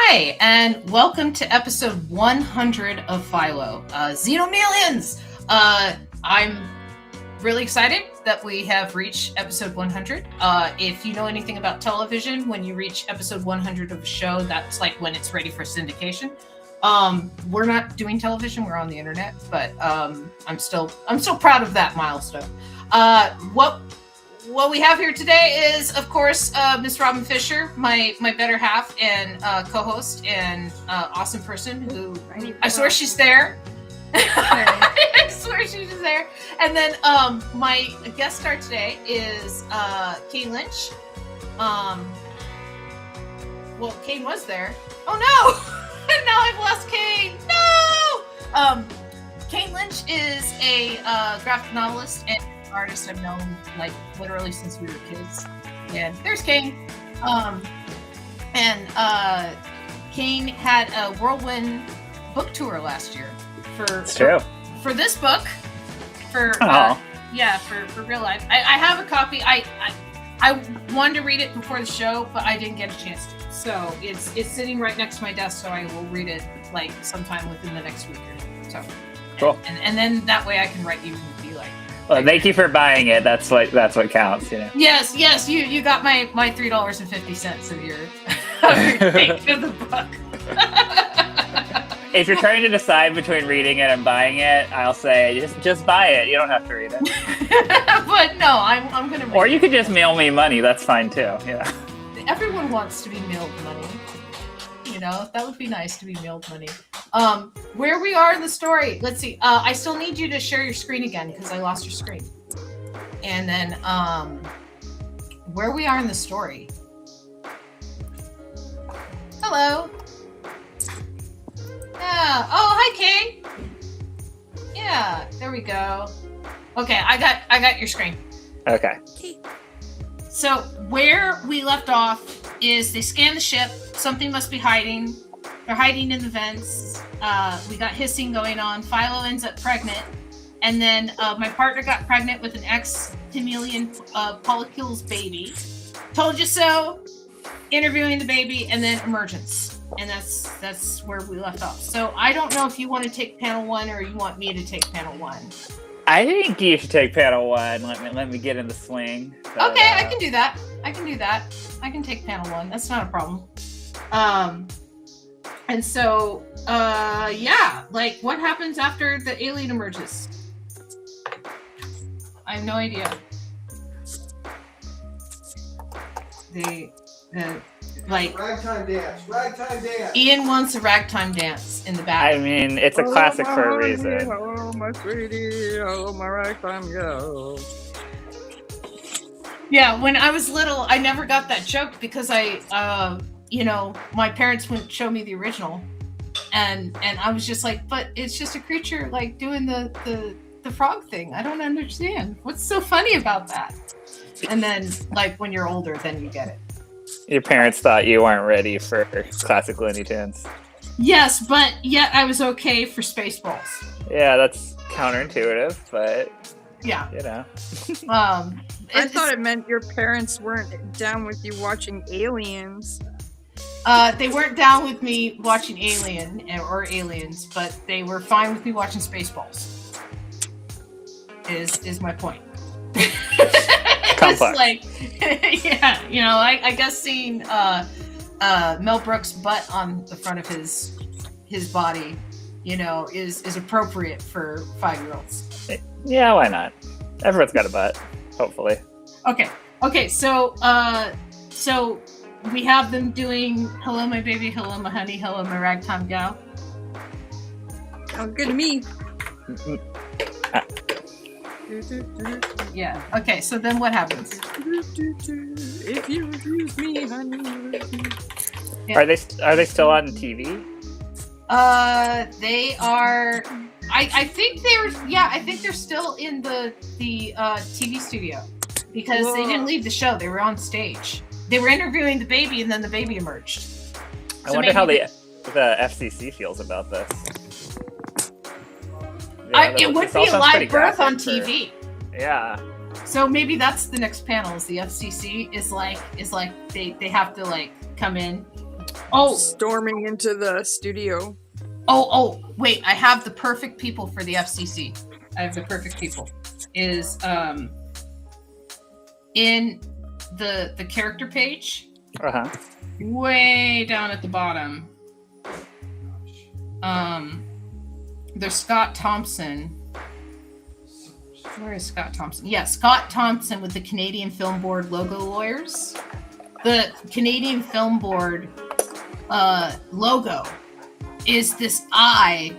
Hi, and welcome to episode 100 of Philo, Xenomeleons. I'm really excited that we have reached episode 100. If you know anything about television, when you reach episode 100 of a show, that's like when it's ready for syndication. We're not doing television; we're on the internet, but I'm still proud of that milestone. What we have here today is, of course, Miss Robin Fisher, my better half and co-host and awesome person who I swear she's there. I swear she's there. And then my guest star today is Kane Lynch. Well, Kane was there. Oh no! And now I've lost Kane. No! Kane Lynch is a graphic novelist and artist I've known like literally since we were kids. And there's Kane. Kane had a whirlwind book tour last year for this book. For real life. I have a copy. I wanted to read it before the show, but I didn't get a chance to. So it's sitting right next to my desk, so I will read it like sometime within the next week or so. Cool. And then that way I can write you and be like, well, thank you for buying it. That's what counts, you know. Yes, you got my $3.50 of your take of the book. If you're trying to decide between reading it and buying it, I'll say just buy it. You don't have to read it. But no, I'm gonna read or you could just mail me money. That's fine too. Yeah. Everyone wants to be mailed money. You know, that would be nice to be mailed money. Where we are in the story, let's see. I still need you to share your screen again because I lost your screen. And then where we are in the story. Hello. Yeah. Oh, hi, Kane. Yeah, there we go. Okay, I got your screen. Okay. So where we left off is they scan the ship. Something must be hiding. They're hiding in the vents. We got hissing going on. Philo ends up pregnant. And then my partner got pregnant with an Xenomeleon polycules baby. Told you so. Interviewing the baby and then emergence. And that's where we left off. So I don't know if you want to take panel 1 or you want me to take panel 1. I think you should take panel 1. Let me get in the swing. But, okay, I can do that. I can take panel 1. That's not a problem. And so, like, what happens after the alien emerges? I have no idea. Ragtime dance. Ian wants a ragtime dance in the back. I mean, it's a classic for a reason. Hello, my sweetie. Hello, my ragtime girl. Yeah, when I was little, I never got that joke because my parents wouldn't show me the original, and I was just like, but it's just a creature like doing the frog thing. I don't understand. What's so funny about that? And then, like, when you're older, then you get it. Your parents thought you weren't ready for classic Looney Tunes. Yes, but yet I was okay for Spaceballs. Yeah, that's counterintuitive, but yeah, you know. I thought it meant your parents weren't down with you watching Aliens. They weren't down with me watching Aliens, but they were fine with me watching Spaceballs. Is my point. Complex. Like, yeah, I guess seeing Mel Brooks' butt on the front of his body, is appropriate for 5-year-olds. Yeah, why not? Everyone's got a butt, hopefully. Okay. So we have them doing "Hello, my baby," "Hello, my honey," "Hello, my ragtime gal." Sounds good to me. Yeah. Okay. So then, what happens? If you refuse me, honey. Yeah. Are they still on TV? They are. I think they're. Yeah, I think they're still in the TV studio because they didn't leave the show. They were on stage. They were interviewing the baby, and then the baby emerged. I wonder how the FCC feels about this. It would be a live birth on TV. Yeah. So maybe that's the next panel. Is the FCC is like they have to like come in storming into the studio. Wait, I have the perfect people for the FCC. I have the perfect people. Is in the character page, way down at the bottom. There's Scott Thompson. Where is Scott Thompson? Yeah, Scott Thompson with the Canadian Film Board logo lawyers. The Canadian Film Board logo is this eye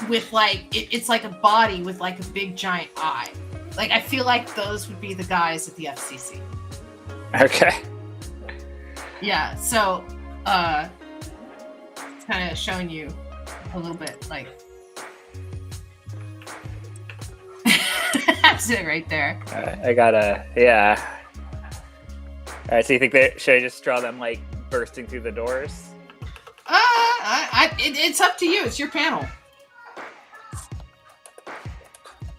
with like it's like a body with like a big giant eye. Like I feel like those would be the guys at the FCC. Okay. Yeah, so it's kind of showing you a little bit like that's it right there. I gotta, yeah. All right, so you think should I just draw them like bursting through the doors? It's up to you. It's your panel.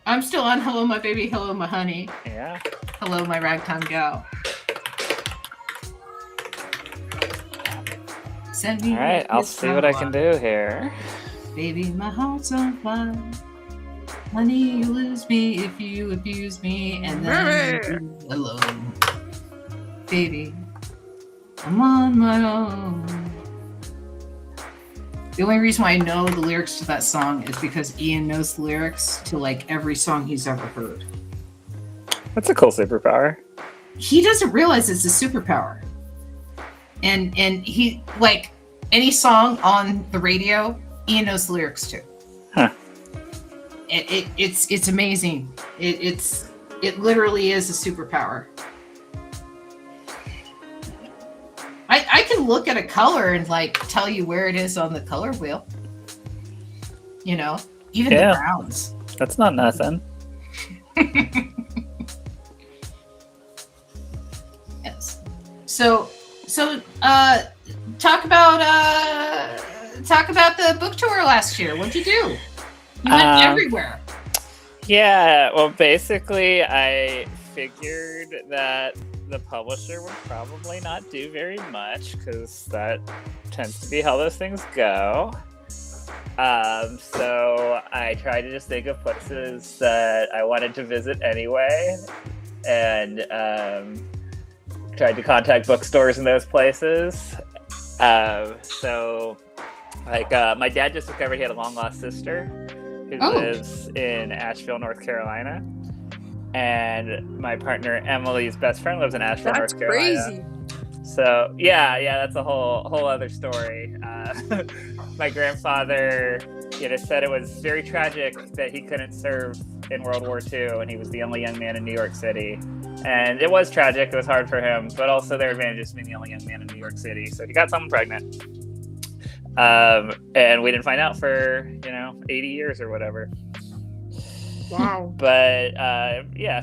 I'm still on Hello My Baby, Hello My Honey. Yeah. Hello My Ragtime Gal. Send me. All right, I'll see what I can do here. Baby, my heart's on fire. Honey, you lose me if you abuse me, and then you alone. Baby, I'm on my own. The only reason why I know the lyrics to that song is because Ian knows the lyrics to like every song he's ever heard. That's a cool superpower. He doesn't realize it's a superpower. And he like any song on the radio, Ian knows the lyrics to. Huh. It's amazing. It literally is a superpower. I can look at a color and like tell you where it is on the color wheel. You know, even the browns. That's not nothing. Yes. So talk about the book tour last year. What'd you do? You went everywhere. Yeah, well, basically, I figured that the publisher would probably not do very much because that tends to be how those things go. So I tried to just think of places that I wanted to visit anyway, and tried to contact bookstores in those places. So, like, my dad just discovered he had a long-lost sister who lives in Asheville, North Carolina. And my partner Emily's best friend lives in Asheville, North Carolina. That's crazy. So yeah, that's a whole other story. My grandfather, said it was very tragic that he couldn't serve in World War II, and he was the only young man in New York City. And it was tragic; it was hard for him. But also, there are advantages to being the only young man in New York City. So he got someone pregnant, and we didn't find out for 80 years or whatever. Wow. But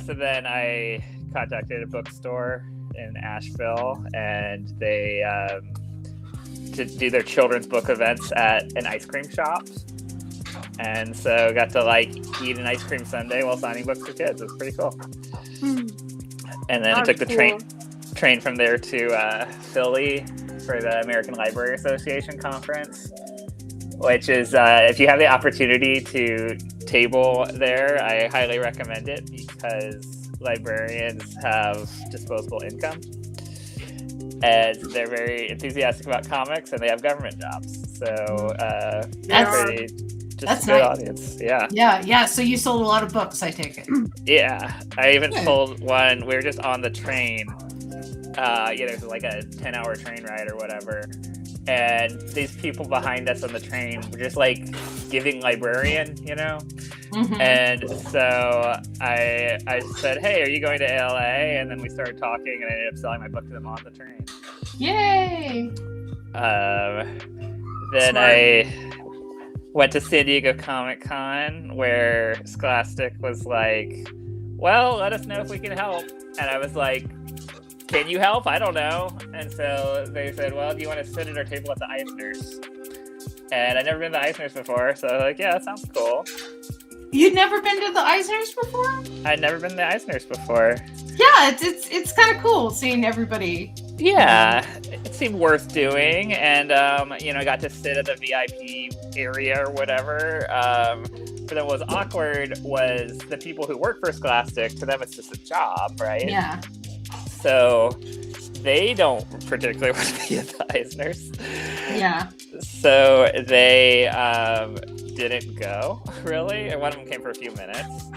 so then I contacted a bookstore in Asheville, and they to do their children's book events at an ice cream shop, and so got to eat an ice cream sundae while signing books for kids. It was pretty cool. And then I took the train from there to Philly for the American Library Association conference, which is if you have the opportunity to table there, I highly recommend it because librarians have disposable income and they're very enthusiastic about comics and they have government jobs. So that's a good nice audience. Yeah. So you sold a lot of books, I take it. Yeah, I even sold one. We were just on the train. There's like a 10-hour train ride or whatever. And these people behind us on the train were just giving librarian, Mm-hmm. And so I said, hey, are you going to LA? And then we started talking and I ended up selling my book to them on the train. Yay! Then Smart. I went to San Diego Comic-Con where Scholastic was like, well, let us know if we can help. And I was like, can you help? I don't know. And so they said, well, do you want to sit at our table at the Eisner's? And I'd never been to the Eisner's before, so I was like, yeah, that sounds cool. You'd never been to the Eisner's before? I'd never been to the Eisner's before. Yeah, it's kind of cool seeing everybody Yeah, it seemed worth doing, and I got to sit at the VIP area or whatever. But then what was awkward was the people who work for Scholastic. To them, it's just a job, right? Yeah. So they don't particularly want to be advisors. Yeah. So they didn't go, really. And one of them came for a few minutes.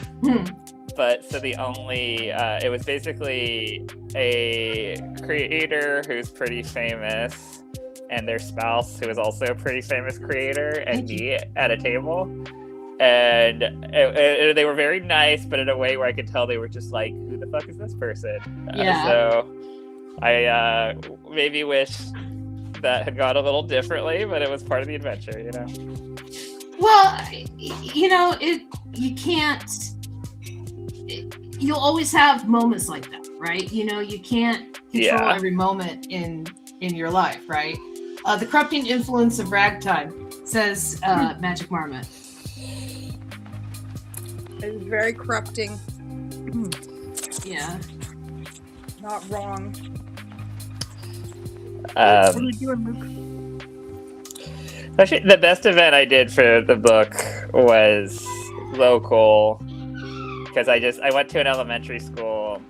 But so it was basically a creator who's pretty famous and their spouse who is also a pretty famous creator and me at a table. And they were very nice, but in a way where I could tell they were just like, who the fuck is this person? Yeah. So I maybe wish that had gone a little differently, but it was part of the adventure, Well, you can't. You'll always have moments like that, right? You can't control every moment in your life, right? The corrupting influence of ragtime, says Magic Marmot. It's very corrupting. Yeah. Not wrong. What are you doing, Luke? Actually, the best event I did for the book was local, because I went to an elementary school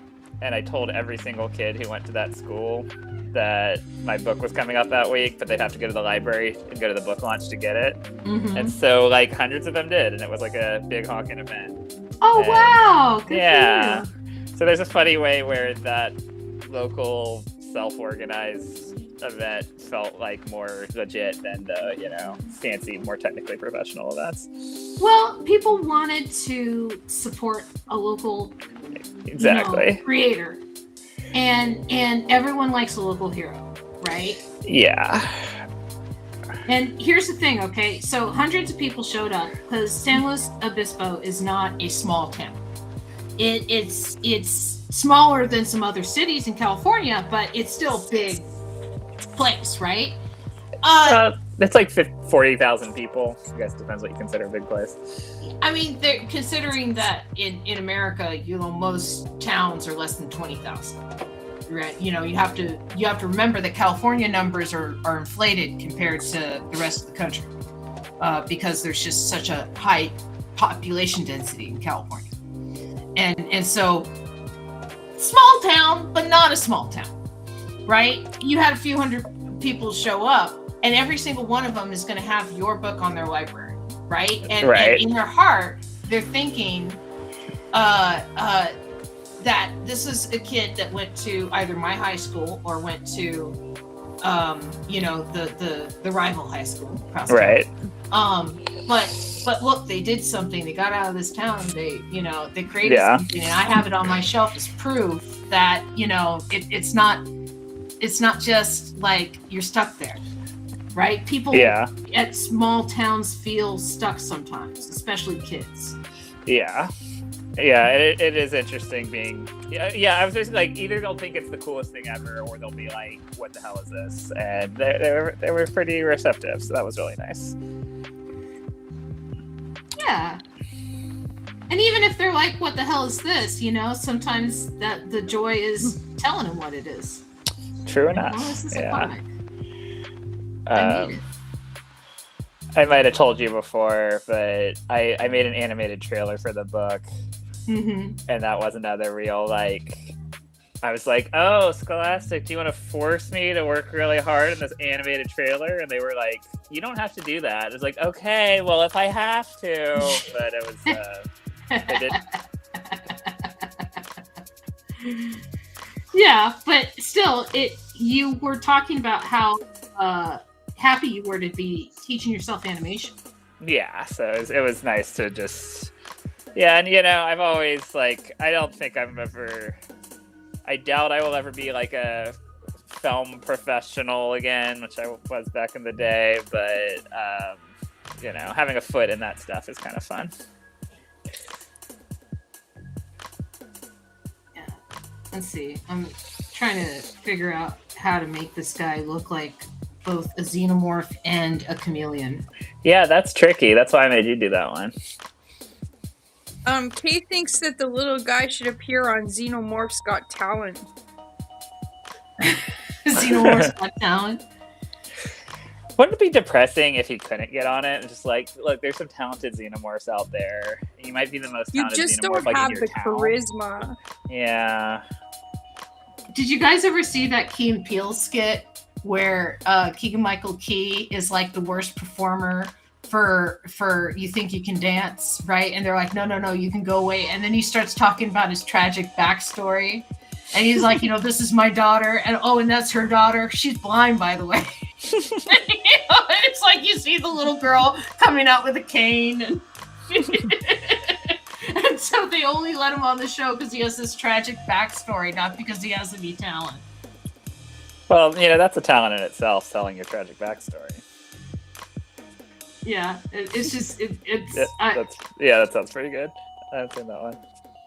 and I told every single kid who went to that school that my book was coming out that week, but they'd have to go to the library and go to the book launch to get it. And so like hundreds of them did, and it was like a big honking event. Oh, wow. Good yeah. for you. So there's a funny way where that local self-organized event felt like more legit than the, fancy, more technically professional events. Well, people wanted to support a local creator. And everyone likes a local hero, right? Yeah. And here's the thing, okay? So hundreds of people showed up because San Luis Obispo is not a small town. It's smaller than some other cities in California, but it's still a big place, right? It's like 40,000 people. I guess it depends what you consider a big place. I mean, considering that in America, most towns are less than 20,000. Right? You have to remember that California numbers are inflated compared to the rest of the country because there's just such a high population density in California, and so small town, but not a small town, right? You had a few hundred people show up, and every single one of them is going to have your book on their library, right? And in their heart, they're thinking, that this is a kid that went to either my high school or went to, the rival high school. Right. But look, they did something. They got out of this town. They created something, and I have it on my shelf as proof that it's not just like you're stuck there, right? People at small towns feel stuck sometimes, especially kids. Yeah. Yeah, it is interesting being. Yeah, I was just like, either they'll think it's the coolest thing ever, or they'll be like, "What the hell is this?" And they were pretty receptive, so that was really nice. Yeah, and even if they're like, "What the hell is this?" sometimes that the joy is telling them what it is. True enough. This is a comic. I need it. I might have told you before, but I made an animated trailer for the book. And that was another real, I was like, oh, Scholastic, do you want to force me to work really hard in this animated trailer? And they were like, you don't have to do that. I was like, okay, well, if I have to. But it was, I did. Yeah, but still, you were talking about how happy you were to be teaching yourself animation. Yeah, so it was nice to just... Yeah, and I've always, I don't think I doubt I will ever be a film professional again, which I was back in the day, but, having a foot in that stuff is kind of fun. Yeah, let's see. I'm trying to figure out how to make this guy look like both a xenomorph and a chameleon. Yeah, that's tricky. That's why I made you do that one. Kay thinks that the little guy should appear on Xenomorph's Got Talent. Xenomorphs Got Talent. Wouldn't it be depressing if he couldn't get on it? And just like, look, there's some talented xenomorphs out there. You might be the most You talented just xenomorph don't have in your the town. charisma. Yeah. Did you guys ever see that Key and Peele skit where Keegan-Michael Key is like the worst performer for You Think You Can Dance, right? And they're like, no, you can go away. And then he starts talking about his tragic backstory. And he's like, this is my daughter. And and that's her daughter. She's blind, by the way. It's like you see the little girl coming out with a cane. And, and so they only let him on the show because he has this tragic backstory, not because he has any talent. Well, that's a talent in itself, telling your tragic backstory. Yeah, it's just that sounds pretty good. I've seen that one.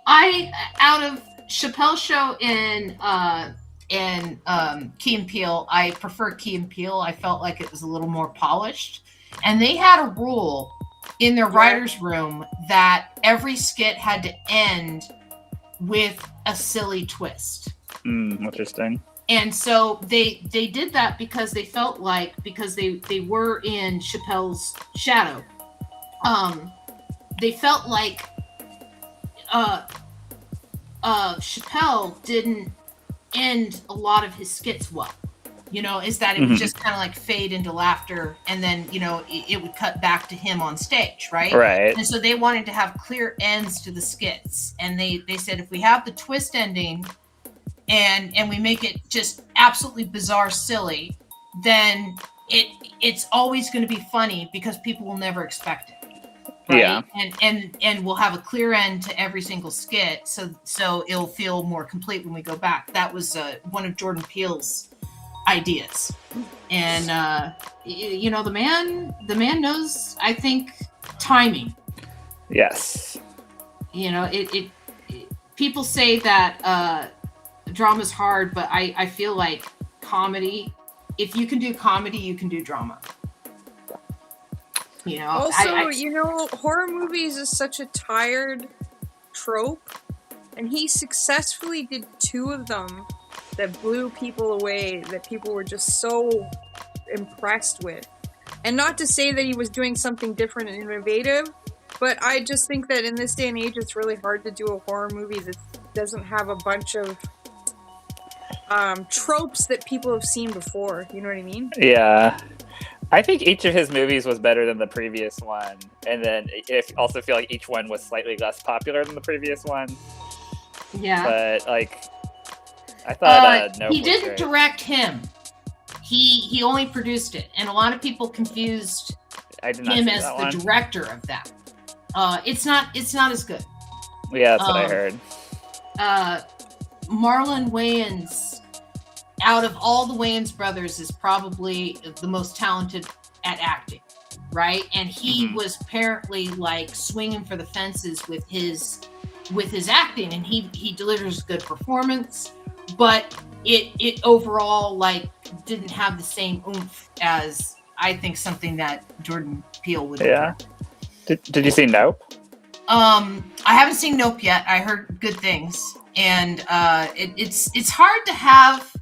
Out of Chappelle's show and Key and Peele, I prefer Key and Peele. I felt like it was a little more polished, and they had a rule in their writers' room that every skit had to end with a silly twist. Interesting. And so they did that because they felt like, because they were in Chappelle's shadow, they felt like Chappelle didn't end a lot of his skits well. Is that it would just kind of like fade into laughter, and then it would cut back to him on stage, right? Right. And so they wanted to have clear ends to the skits, and they said, if we have the twist ending and we make it just absolutely bizarre silly, then it's always going to be funny because people will never expect it. Right? Yeah. And we'll have a clear end to every single skit, so it'll feel more complete when we go back. That was one of Jordan Peele's ideas. And the man knows, I think, timing. Yes. People say that drama's hard, but I feel like comedy, if you can do comedy, you can do drama. Horror movies is such a tired trope, and he successfully did 2 of them that blew people away, that people were just so impressed with. And not to say that he was doing something different and innovative, but I just think that in this day and age, it's really hard to do a horror movie that doesn't have a bunch of tropes that people have seen before. You know what I mean? Yeah. I think each of his movies was better than the previous one, and then I also feel like each one was slightly less popular than the previous one. Yeah. But I thought Nope he was didn't great. direct him. He only produced it, and a lot of people confused him as the director of that. It's not as good. Yeah, that's what I heard. Marlon Wayans, out of all the Wayans brothers, is probably the most talented at acting, right? And he was apparently like swinging for the fences with his acting, and he delivers a good performance, but it overall like didn't have the same oomph as I think something that Jordan Peele would. Yeah. Did you see Nope? I haven't seen Nope yet. I heard good things, and it's hard to have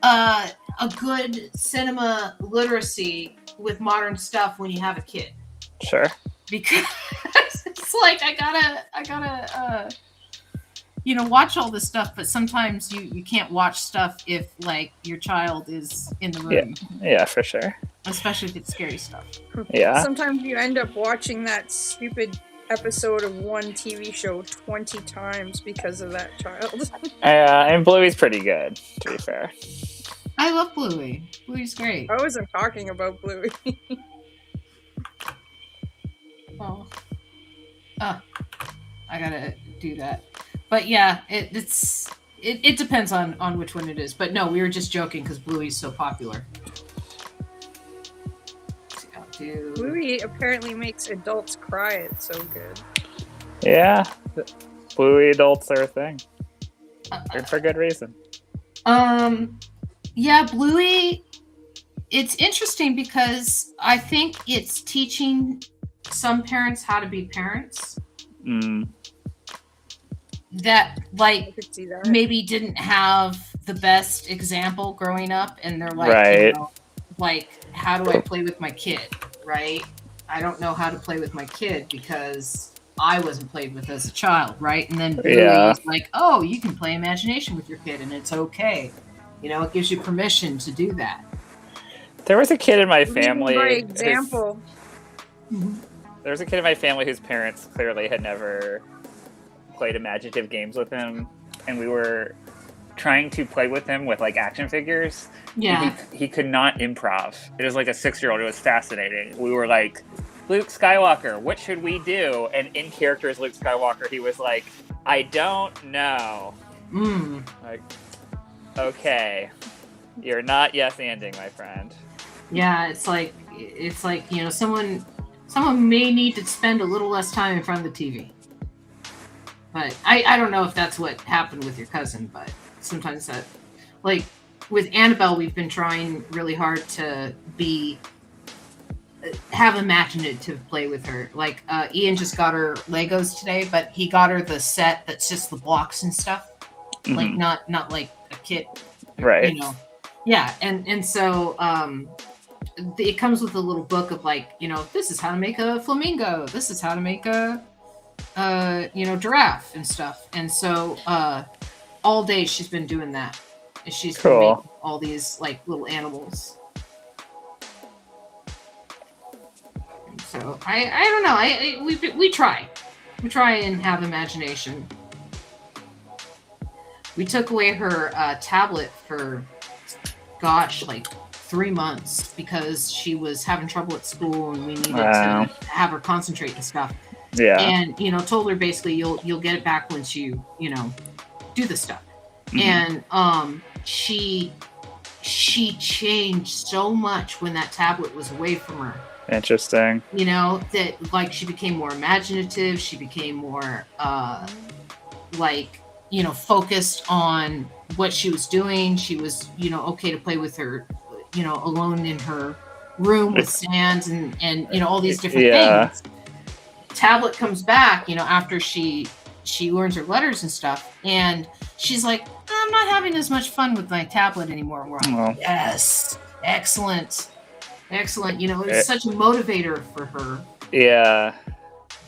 a good cinema literacy with modern stuff when you have a kid. Sure. Because it's like I gotta watch all this stuff, but sometimes you can't watch stuff if like your child is in the room. Yeah, for sure. Especially if it's scary stuff. Yeah. Sometimes you end up watching that stupid episode of one TV show 20 times because of that child. And Bluey's pretty good, to be fair. I love Bluey. Bluey's great. I wasn't talking about Bluey. Oh. I gotta do that. But yeah, it depends on which one it is. But no, we were just joking because Bluey's so popular. Bluey apparently makes adults cry. It's so good. Yeah. Bluey adults are a thing. And for good reason. Yeah, Bluey, it's interesting because I think it's teaching some parents how to be parents. That like I could see that. maybe didn't have the best example growing up, and they're like, Right. you know, like, how do I play with my kid, right? I don't know how to play with my kid because I wasn't played with as a child, right? And then Yeah. Bluey's like, oh, you can play imagination with your kid, and it's okay. You know, it gives you permission to do that. There was a kid in my What do you mean family. by example. There was a kid in my family whose parents clearly had never played imaginative games with him, and we were trying to play with him with like action figures. Yeah. He could not improv. It was like a 6-year-old. It was fascinating. We were like, Luke Skywalker, what should we do? And in character as Luke Skywalker, he was like, I don't know. Like, okay, you're not yes-anding, my friend. Yeah, it's like, you know, someone may need to spend a little less time in front of the TV. But I don't know if that's what happened with your cousin, but sometimes that, like with Annabelle, we've been trying really hard to have imaginative play with her. Like Ian just got her Legos today, but he got her the set that's just the blocks and stuff, like not like a kit, right? You know, yeah, and so it comes with a little book of like, you know, this is how to make a flamingo. This is how to make a you know, giraffe and stuff. And so all day she's been doing that. She's been making all these like little animals. And so I don't know. We try and have imagination. We took away her tablet for, gosh, like 3 months because she was having trouble at school and we needed to have her concentrate and stuff. Yeah. And, you know, told her basically you'll get it back once you know, do the stuff. And she changed so much when that tablet was away from her. Interesting. You know, that like she became more imaginative, she became more like, you know, focused on what she was doing. She was, you know, okay to play with her, you know, alone in her room with sand and you know, all these different things. Tablet comes back, you know, after she learns her letters and stuff, and she's like, I'm not having as much fun with my tablet anymore. And we're like, yes, excellent. You know, it was such a motivator for her. Yeah.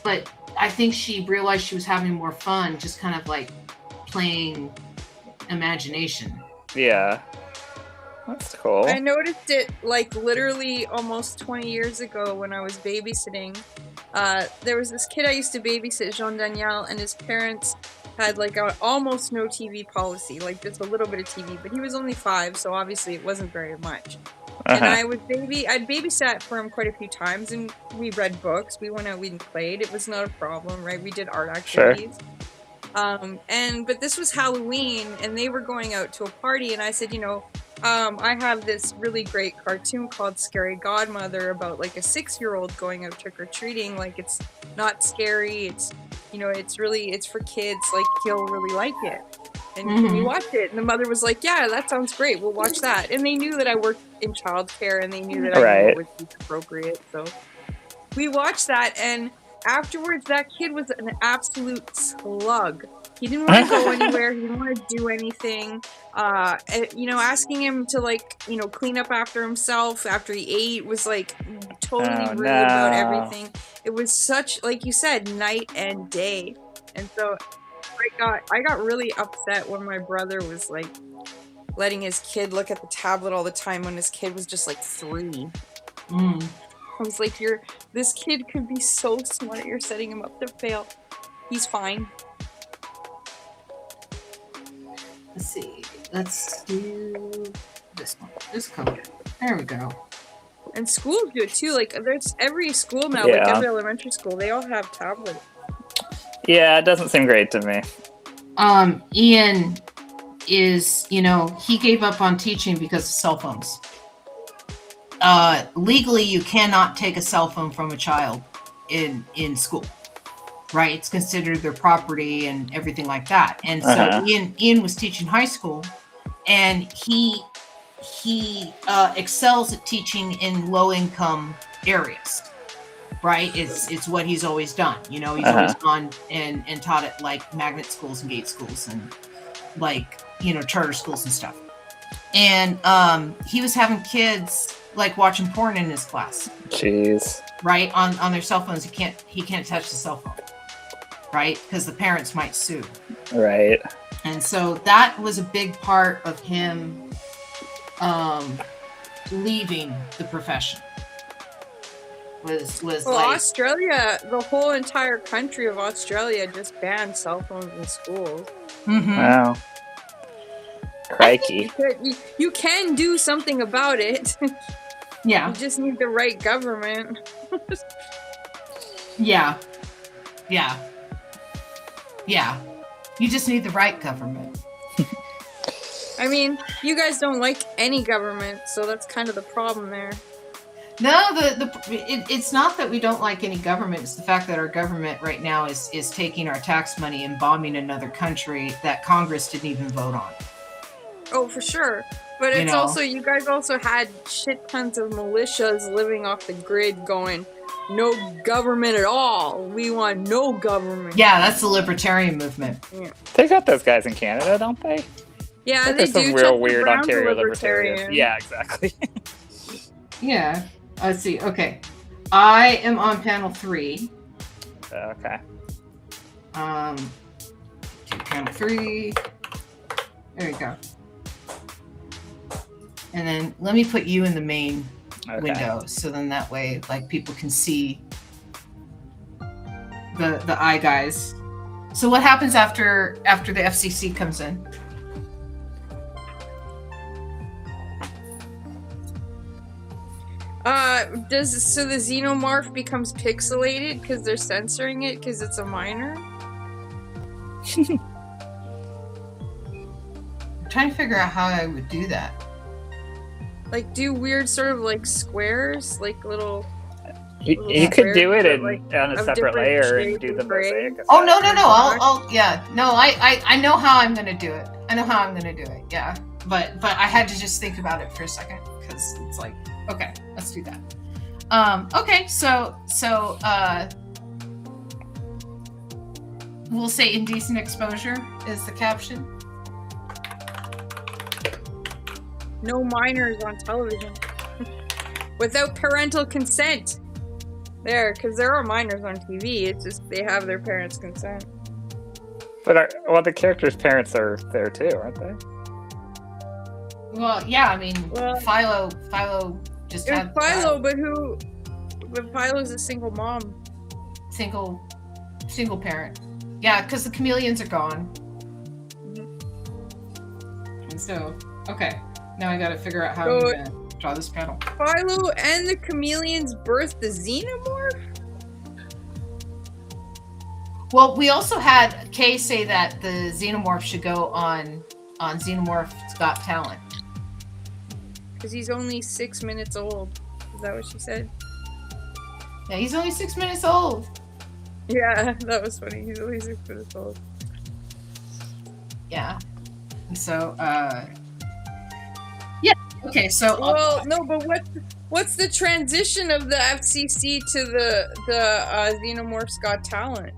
But I think she realized she was having more fun, just kind of like playing imagination. Yeah. That's cool. I noticed it like literally almost 20 years ago when I was babysitting. There was this kid I used to babysit, Jean Daniel, and his parents had like almost no TV policy, like just a little bit of TV, but he was only 5, so obviously it wasn't very much. And I'd babysat for him quite a few times, and we read books, we went out, we played, it was not a problem, right? We did art activities. Sure. But this was Halloween, and they were going out to a party, and I said, you know, I have this really great cartoon called Scary Godmother about like a 6-year-old going out trick-or-treating. Like, it's not scary, it's, you know, it's for kids, like he'll really like it. And we watched it, and the mother was like, yeah, that sounds great, we'll watch that. And they knew that I worked in childcare, and they knew that I knew what would be appropriate, so we watched that, and afterwards that kid was an absolute slug. He didn't want to go anywhere. He didn't want to do anything. You know, asking him to, like, you know, clean up after himself after he ate was, like, totally rude about everything. It was such, like you said, night and day. And so I got really upset when my brother was, like, letting his kid look at the tablet all the time when his kid was just, like, 3. I was like, this kid could be so smart. You're setting him up to fail. He's fine. Let's see. Let's do this one. This color. There we go. And schools do it too. Like, there's every school now, like every elementary school, they all have tablets. Yeah, it doesn't seem great to me. Ian is, you know, he gave up on teaching because of cell phones. Legally, you cannot take a cell phone from a child in school. Right, it's considered their property and everything like that. And so Ian was teaching high school, and he excels at teaching in low income areas. Right, it's what he's always done. You know, he's always gone and taught at like magnet schools and gate schools and like charter schools and stuff. And he was having kids like watching porn in his class. Jeez. Right? On their cell phones. He can't touch the cell phone. Right? Because the parents might sue. Right. And so that was a big part of him leaving the profession. Was well, like Australia, the whole entire country of Australia just banned cell phones in schools. Mm-hmm. Wow. Crikey. You can do something about it. Yeah. You just need the right government. Yeah. You just need the right government. I mean, you guys don't like any government, so that's kind of the problem there. No, it's not that we don't like any government. It's the fact that our government right now is taking our tax money and bombing another country that Congress didn't even vote on. Oh, for sure. But it's also, you guys also had shit tons of militias living off the grid going, no government at all. We want no government. Yeah, that's the libertarian movement. Yeah. They got those guys in Canada, don't they? Yeah, Like they there's some do. real Chuck weird Brown's a Ontario libertarian. libertarians. Yeah, exactly. Yeah. Let's see. Okay. I am on panel 3. Okay. Panel 3. There you go. And then let me put you in the main window, so then that way, like, people can see the eye guys. So what happens after the FCC comes in? So the xenomorph becomes pixelated because they're censoring it because it's a minor? I'm trying to figure out how I would do that. Like, do weird sort of like squares, like little. You could do it on a of separate different layer and shades do the of gray. mosaic. Oh, no. I know how I'm gonna do it. Yeah. But I had to just think about it for a second because it's like, okay, let's do that. Okay, so we'll say indecent exposure is the caption. No minors on television. Without parental consent. There, because there are minors on TV. It's just they have their parents' consent. But the characters' parents are there too, aren't they? Well, yeah, I mean, Philo just There's had Philo, but Philo's a single mom. single parent. Yeah, because the chameleons are gone. Mm-hmm. And so, okay, now I got to figure out how I'm gonna draw this panel. Philo and the chameleons birthed the xenomorph? Well, we also had Kay say that the xenomorph should go on Xenomorph's Got Talent. Because he's only 6 minutes old. Is that what she said? Yeah, he's only 6 minutes old. Yeah, that was funny. He's only 6 minutes old. Yeah. And so, yeah. Okay, so. Well, no, but what's the transition of the FCC to the Xenomorph's Got Talent?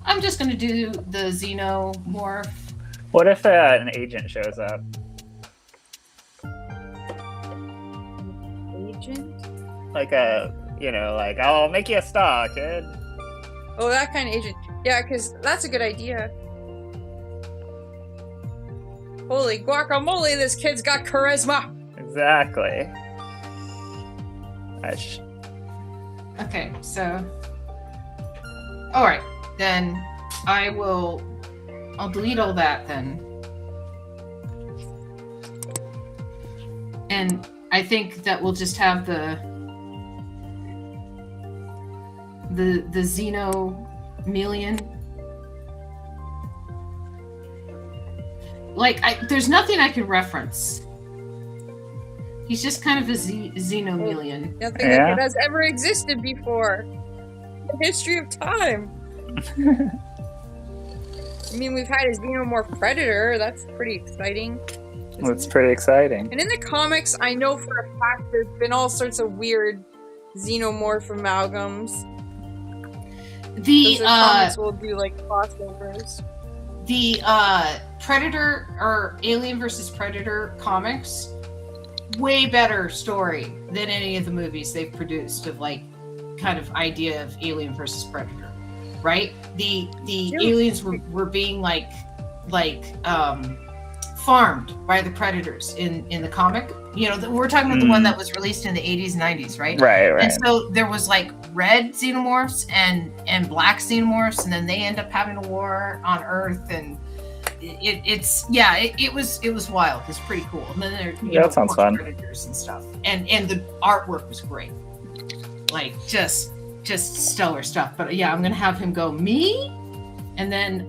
I'm just going to do the Xenomorph. What if an agent shows up? Agent? Like I'll make you a star, kid. Oh, that kind of agent. Yeah, because that's a good idea. Holy guacamole, this kid's got charisma! Exactly. Okay, so. Alright, then I'll delete all that then. And I think that we'll just have the Xenomeleon. Like, there's nothing I can reference. He's just kind of a Xenomeleon. Nothing like it has ever existed before. The history of time. I mean, we've had a Xenomorph Predator. That's pretty exciting. That's pretty exciting. And in the comics, I know for a fact there's been all sorts of weird Xenomorph amalgams. The comics will do like crossovers. the Predator or Alien versus Predator comics, way better story than any of the movies they've produced of like kind of idea of Alien versus Predator, right? The aliens were being like farmed by the predators in the comic. You know, we're talking about the one that was released in the 80s, 90s, right? Right. And so there was like red xenomorphs and black xenomorphs, and then they end up having a war on Earth, and it was wild. It's pretty cool. And then there, that sounds fun. Predators and stuff, and the artwork was great, like just stellar stuff. But yeah, I'm gonna have him go me, and then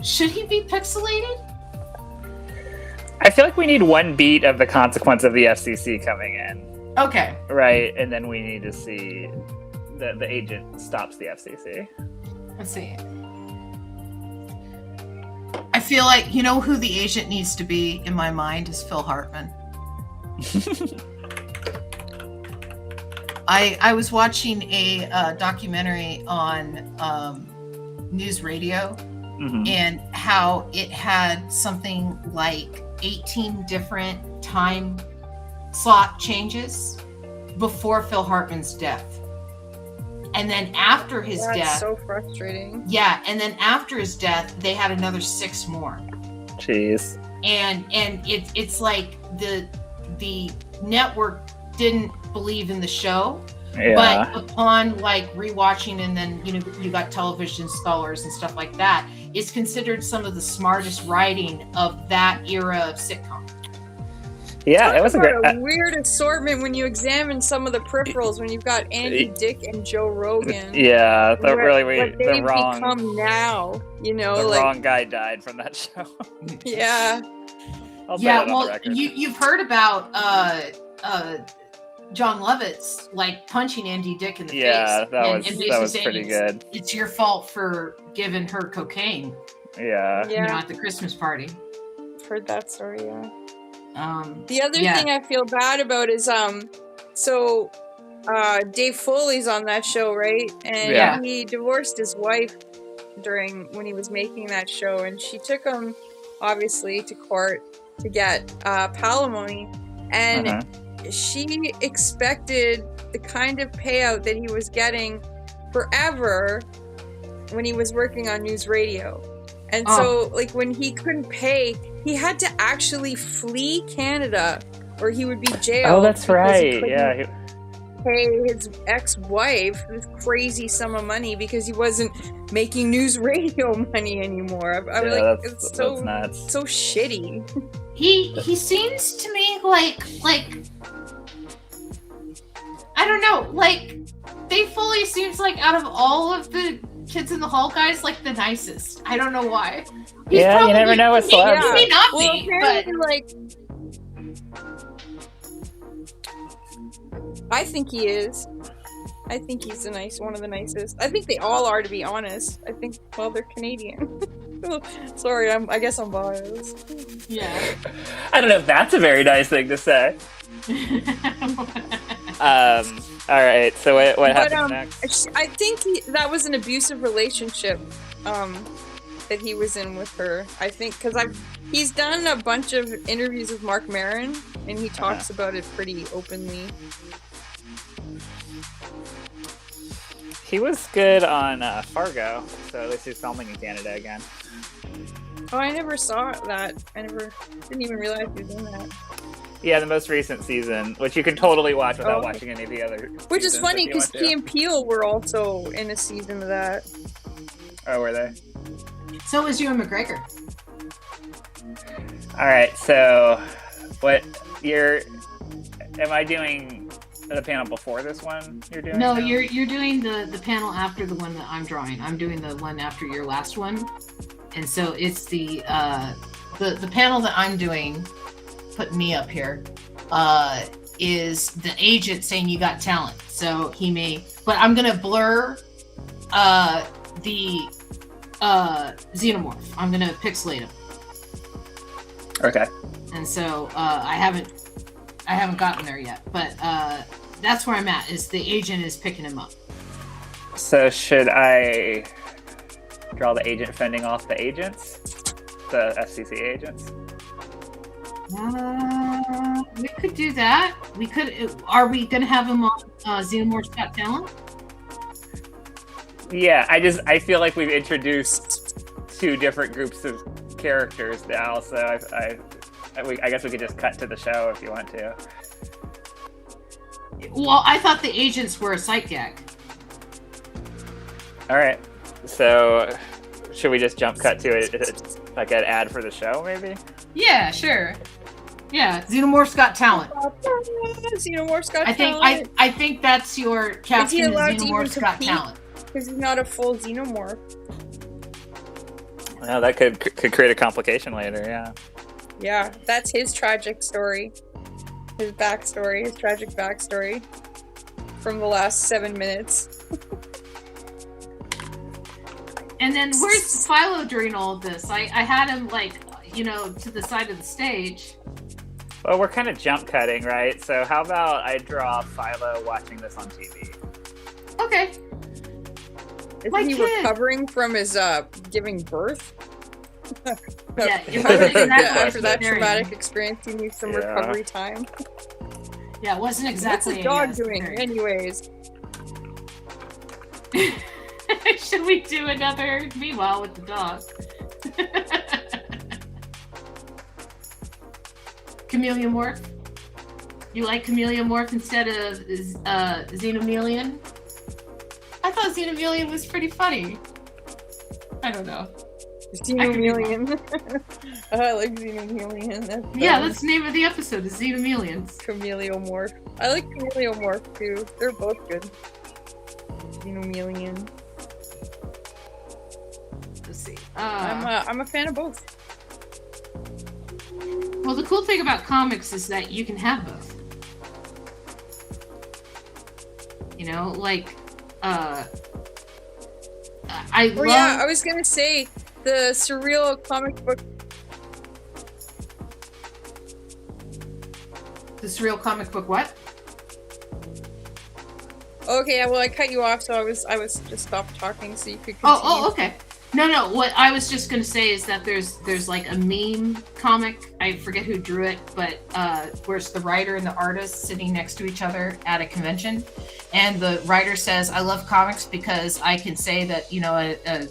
should he be pixelated? I feel like we need one beat of the consequence of the FCC coming in. Okay. Right, and then we need to see the agent stops the FCC. Let's see. I feel like, you know who the agent needs to be in my mind is Phil Hartman. I was watching a documentary on news radio, and how it had something like 18 different time slot changes before Phil Hartman's death. And then after his death... That's so frustrating. Yeah, and then after his death, they had another 6 more. Jeez. And it's like the network didn't believe in the show. Yeah. But upon like rewatching, and then you got television scholars and stuff like that, it's considered some of the smartest writing of that era of sitcom. Yeah, it was a weird assortment when you examine some of the peripherals. When you've got Andy Dick and Joe Rogan. Yeah, the wrong become now. The wrong guy died from that show. Yeah. Well, you've heard about John Lovitz like punching Andy Dick in the face. Yeah, that was pretty good. It's your fault for giving her cocaine. Yeah. At the Christmas party. Heard that story. Yeah. The other thing I feel bad about is Dave Foley's on that show, right? And he divorced his wife when he was making that show, and she took him obviously to court to get palimony, and she expected the kind of payout that he was getting forever when he was working on news radio. And so, like, when he couldn't pay, he had to actually flee Canada, or he would be jailed. Oh, that's right. Yeah. Pay his ex-wife this crazy sum of money because he wasn't making news radio money anymore. I was like, it's so nuts. So shitty. He seems to me like I don't know, like Dave Foley seems like out of all of the Kids in the Hall guys, like the nicest. I don't know why. You never know with celebs. He may not be, but like, I think he is. I think he's one of the nicest. I think they all are, to be honest. I think, well, they're Canadian. Sorry, I guess I'm biased. Yeah. I don't know if that's a very nice thing to say. All right, so what happened next? I think that was an abusive relationship that he was in with her. I think because he's done a bunch of interviews with Marc Maron, and he talks about it pretty openly. He was good on Fargo, so at least he's filming in Canada again. Oh, I never saw that. Didn't even realize he was in that. Yeah, the most recent season, which you can totally watch without watching any of the other Which is funny, because Key and Peele were also in a season of that. Oh, were they? So was Ewan McGregor. Alright, so am I doing the panel before this one you're doing? No, you're doing the panel after the one that I'm drawing. I'm doing the one after your last one. And so it's the panel that I'm doing, putting me up here, is the agent saying you got talent. So he may, but I'm gonna blur the xenomorph. I'm gonna pixelate him. Okay. And so I haven't gotten there yet, but that's where I'm at. Is the agent is picking him up. So should I draw the agent fending off the agents, the FCC agents. We could do that. We could. Are we going to have him on Xenomorph's Got Talent? Yeah, I feel like we've introduced two different groups of characters now, so I guess we could just cut to the show if you want to. Well, I thought the agents were a sight gag. All right, so should we just jump cut to it, like an ad for the show, maybe? Yeah, sure. Yeah, Xenomorph's Got Talent. Xenomorph's Got Talent. I think that's your caption. Is he allowed to even Xenomorph's Got compete? Talent. Because he's not a full xenomorph. Well, that could create a complication later. Yeah. Yeah, that's his tragic story. His backstory, his tragic backstory from the last 7 minutes. And then where's Philo during all of this? I had him to the side of the stage. Well, we're kind of jump cutting, right? So how about I draw Philo watching this on TV? Okay. Isn't he recovering from his giving birth? Yeah, after that traumatic experience, he needs some recovery time. Yeah, it wasn't exactly. What's the dog doing? Anyways. Should we do another meanwhile with the dog? Chameleon Morph? You like Chameleon Morph instead of Xenomeleon? I thought Xenomeleon was pretty funny. I don't know. Xenomeleon. I like Xenomeleon. That's the name of the episode, is Xenomeleons. Chameleomorph. I like Chameleomorph too. They're both good. Xenomeleon. Let's see. I'm a fan of both. Well, the cool thing about comics is that you can have both. You know, I was gonna say the surreal comic book. The surreal comic book what? Okay, well I cut you off, so I was just stopped talking so you could continue. Oh, okay. No. What I was just gonna say is that there's like a meme comic. I forget who drew it, but where it's the writer and the artist sitting next to each other at a convention, and the writer says, "I love comics because I can say that a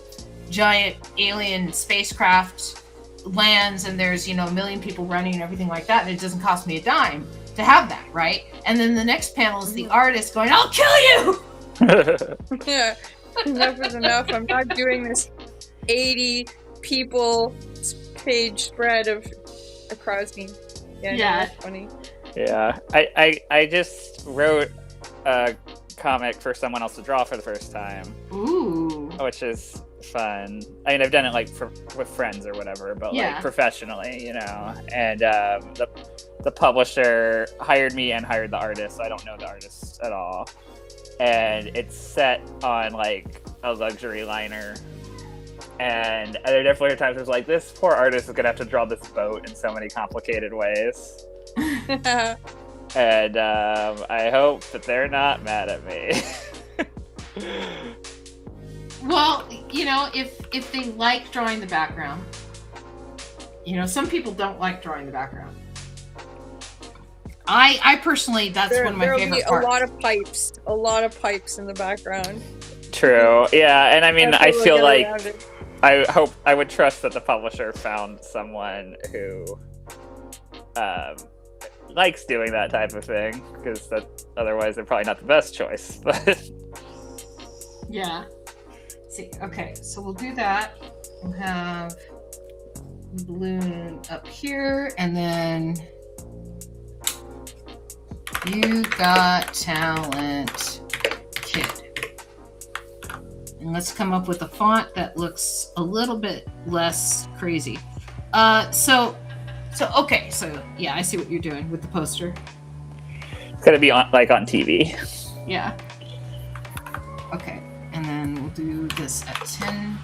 giant alien spacecraft lands and there's a million people running and everything like that, and it doesn't cost me a dime to have that, right?" And then the next panel is the artist going, "I'll kill you." Yeah, enough is enough. I'm not doing this 80 people page spread of a Crosby. Yeah, that's funny. Yeah, I just wrote a comic for someone else to draw for the first time. Ooh. Which is fun. I mean, I've done it with friends or whatever, but like professionally, And the publisher hired me and hired the artist. So I don't know the artist at all, and it's set on like a luxury liner. And there definitely are times where it's like, this poor artist is gonna have to draw this boat in so many complicated ways. And I hope that they're not mad at me. Well, if they like drawing the background, some people don't like drawing the background. I personally, that's one of my favorite parts. There'll be a lot of pipes in the background. True. Yeah, and I mean, I feel like I would trust that the publisher found someone who likes doing that type of thing, because otherwise they're probably not the best choice. But yeah. See, okay, so we'll do that. We'll have the balloon up here, and then You Got Talent Kid. And let's come up with a font that looks a little bit less crazy. So yeah, I see what you're doing with the poster. It's gonna be on TV. Yeah. Okay, and then we'll do this at 10.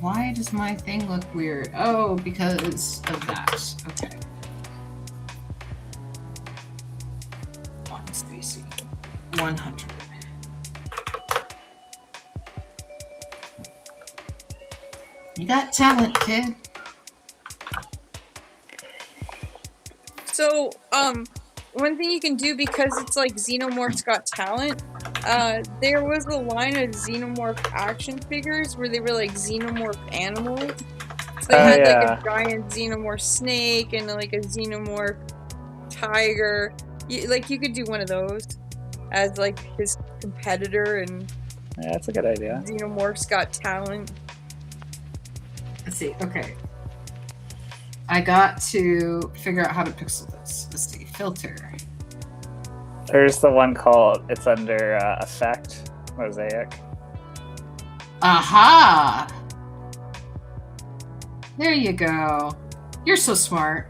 Why does my thing look weird? Oh, because of that. Okay. One spacing. 100. You got talent, kid. So, one thing you can do, because it's like Xenomorph's Got Talent, there was a line of Xenomorph action figures where they were like Xenomorph animals. So they had like a giant Xenomorph snake and like a Xenomorph tiger. You could do one of those as like his competitor, and Yeah, that's a good idea. Xenomorph's Got Talent. Let's see. Okay. I got to figure out how to pixel this. Let's see. Filter. There's the one called, it's under Effect, Mosaic. Aha! There you go. You're so smart.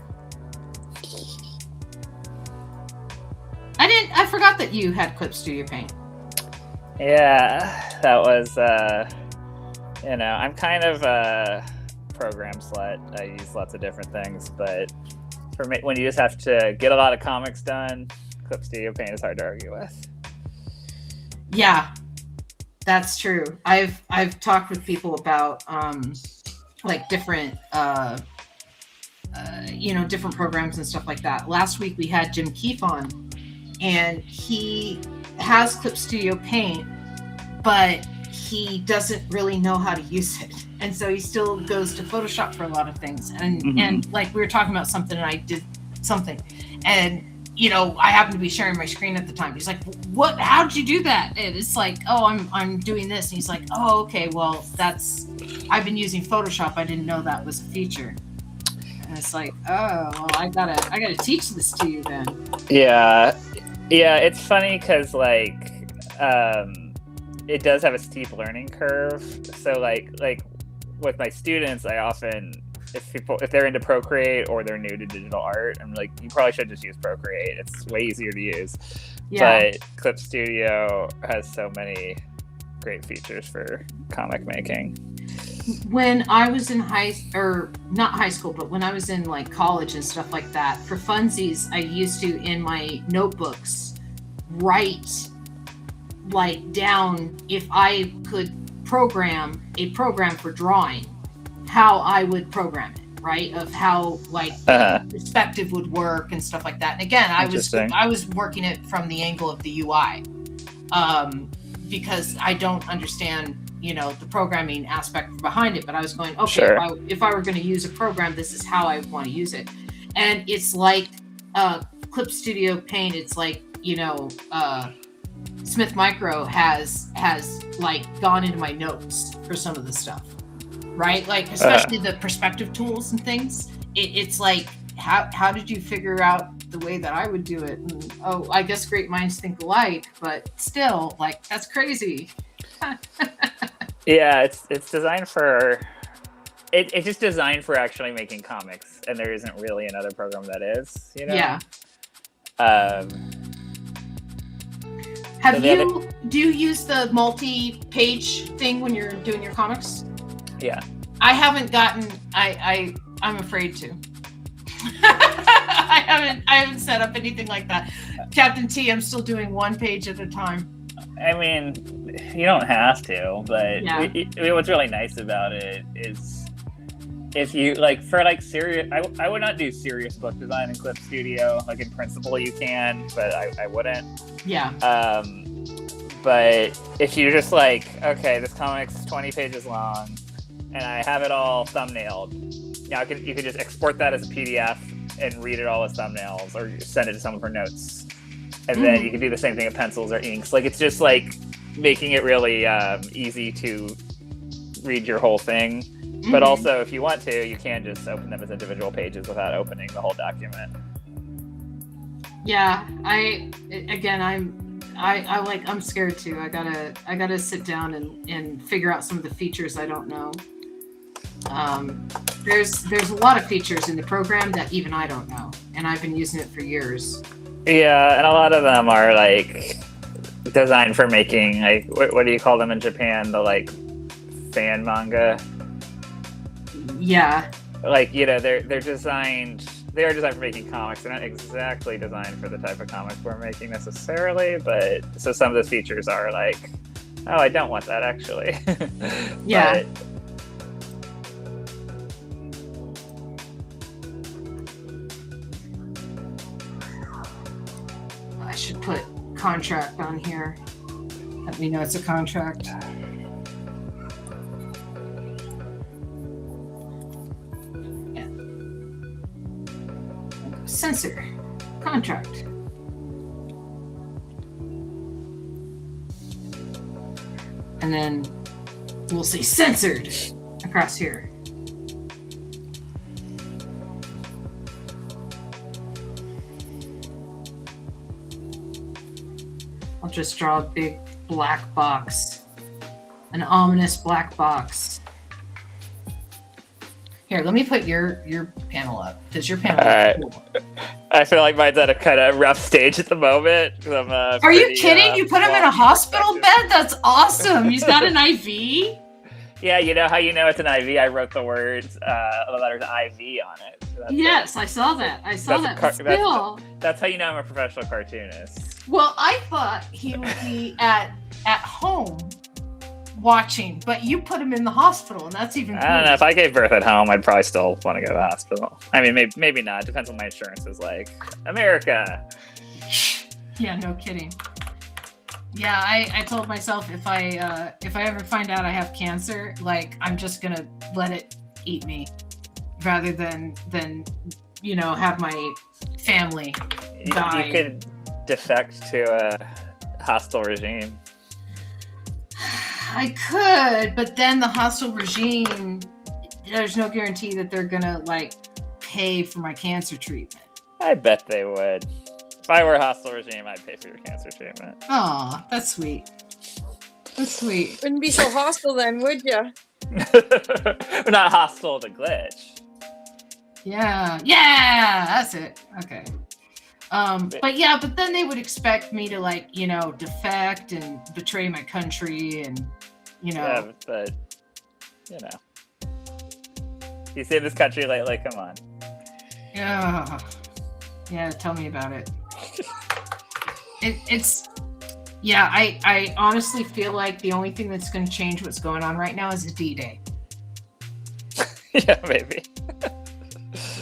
I forgot that you had Clip Studio Paint. Yeah, that was, I'm kind of a program slut. I use lots of different things, but for me, when you just have to get a lot of comics done, Clip Studio Paint is hard to argue with. Yeah, that's true. I've talked with people about like different different programs and stuff like that. Last week we had Jim Keefe on, and he has Clip Studio Paint, but he doesn't really know how to use it, and so he still goes to Photoshop for a lot of things. And like we were talking about something, and I did something, and I happened to be sharing my screen at the time. He's like, "What? How did you do that?" And it's like, "Oh, I'm doing this." And he's like, "Oh, okay. Well, I've been using Photoshop. I didn't know that was a feature." And it's like, "Oh, well, I gotta teach this to you then." Yeah. It's funny because it does have a steep learning curve. So like with my students, I often, if they're into Procreate or they're new to digital art, I'm like, you probably should just use Procreate. It's way easier to use. Yeah. But Clip Studio has so many great features for comic making. When I was in not high school, but when I was in like college and stuff like that, for funsies, I used to, in my notebooks, write like down, if I could program a program for drawing, how I would program it, right? Of how like perspective would work and stuff like that. And again, I was working it from the angle of the UI, because I don't understand, the programming aspect behind it. But I was going, okay, sure. If I were going to use a program, this is how I want to use it. And it's like Clip Studio Paint. It's like, Smith Micro has like gone into my notes for some of the stuff, right? Like especially the perspective tools and things. It's like, how did you figure out the way that I would do it? And, I guess great minds think alike, but still, like, that's crazy. Yeah, it's designed for. It's just designed for actually making comics, and there isn't really another program that is. Yeah. Do you use the multi-page thing when you're doing your comics? Yeah. I haven't gotten. I'm afraid to. I haven't set up anything like that. Captain T, I'm still doing one page at a time. I mean, you don't have to, but yeah. What's really nice about it is if you for serious, I would not do serious book design in Clip Studio. Like in principle you can, but I wouldn't. Yeah. But if you're just like, okay, this comic's 20 pages long and I have it all thumbnailed, you could just export that as a PDF and read it all as thumbnails, or send it to someone for notes. And then you can do the same thing with pencils or inks. Like, it's just like making it really easy to read your whole thing. But also, if you want to, you can just open them as individual pages without opening the whole document. Yeah, I'm scared too. I gotta sit down and figure out some of the features I don't know. There's a lot of features in the program that even I don't know, and I've been using it for years. Yeah, and a lot of them are like designed for making, like, what do you call them in Japan? The like fan manga. Yeah. Like, they're designed. They are designed for making comics. They're not exactly designed for the type of comics we're making necessarily, but so some of the features are like, oh, I don't want that actually. Yeah. I should put contract on here. Let me know it's a contract. Yeah. Censor. Contract. And then we'll say censored across here. I'll just draw a big black box. An ominous black box. Here, let me put your panel up. Because your panel is cool. I feel like mine's at a kind of rough stage at the moment. Are you kidding? You put him in a hospital bed? That's awesome. He's got an IV? Yeah, you know how you know it's an IV? I wrote the words, the letters IV on it. So yes, I saw that. I saw that. That's how you know I'm a professional cartoonist. Well, I thought he would be at home watching, but you put him in the hospital, and that's even cooler. I don't know. If I gave birth at home, I'd probably still want to go to the hospital. I mean, maybe not. It depends on what my insurance is like. America. Yeah, no kidding. Yeah, I told myself if I ever find out I have cancer, like I'm just gonna let it eat me, rather than have my family die. You could defect to a hostile regime. I could, but then the hostile regime, there's no guarantee that they're gonna pay for my cancer treatment. I bet they would. If I were a hostile regime, I'd pay for your cancer treatment. Aw, that's sweet. That's sweet. Wouldn't be so hostile then, would ya? We're not hostile to Glitch. Yeah, that's it. Okay. But then they would expect me to defect and betray my country and Yeah, but you see this country lately, come on. Yeah, tell me about it. I honestly feel like the only thing that's going to change what's going on right now is a D-Day. Yeah, maybe.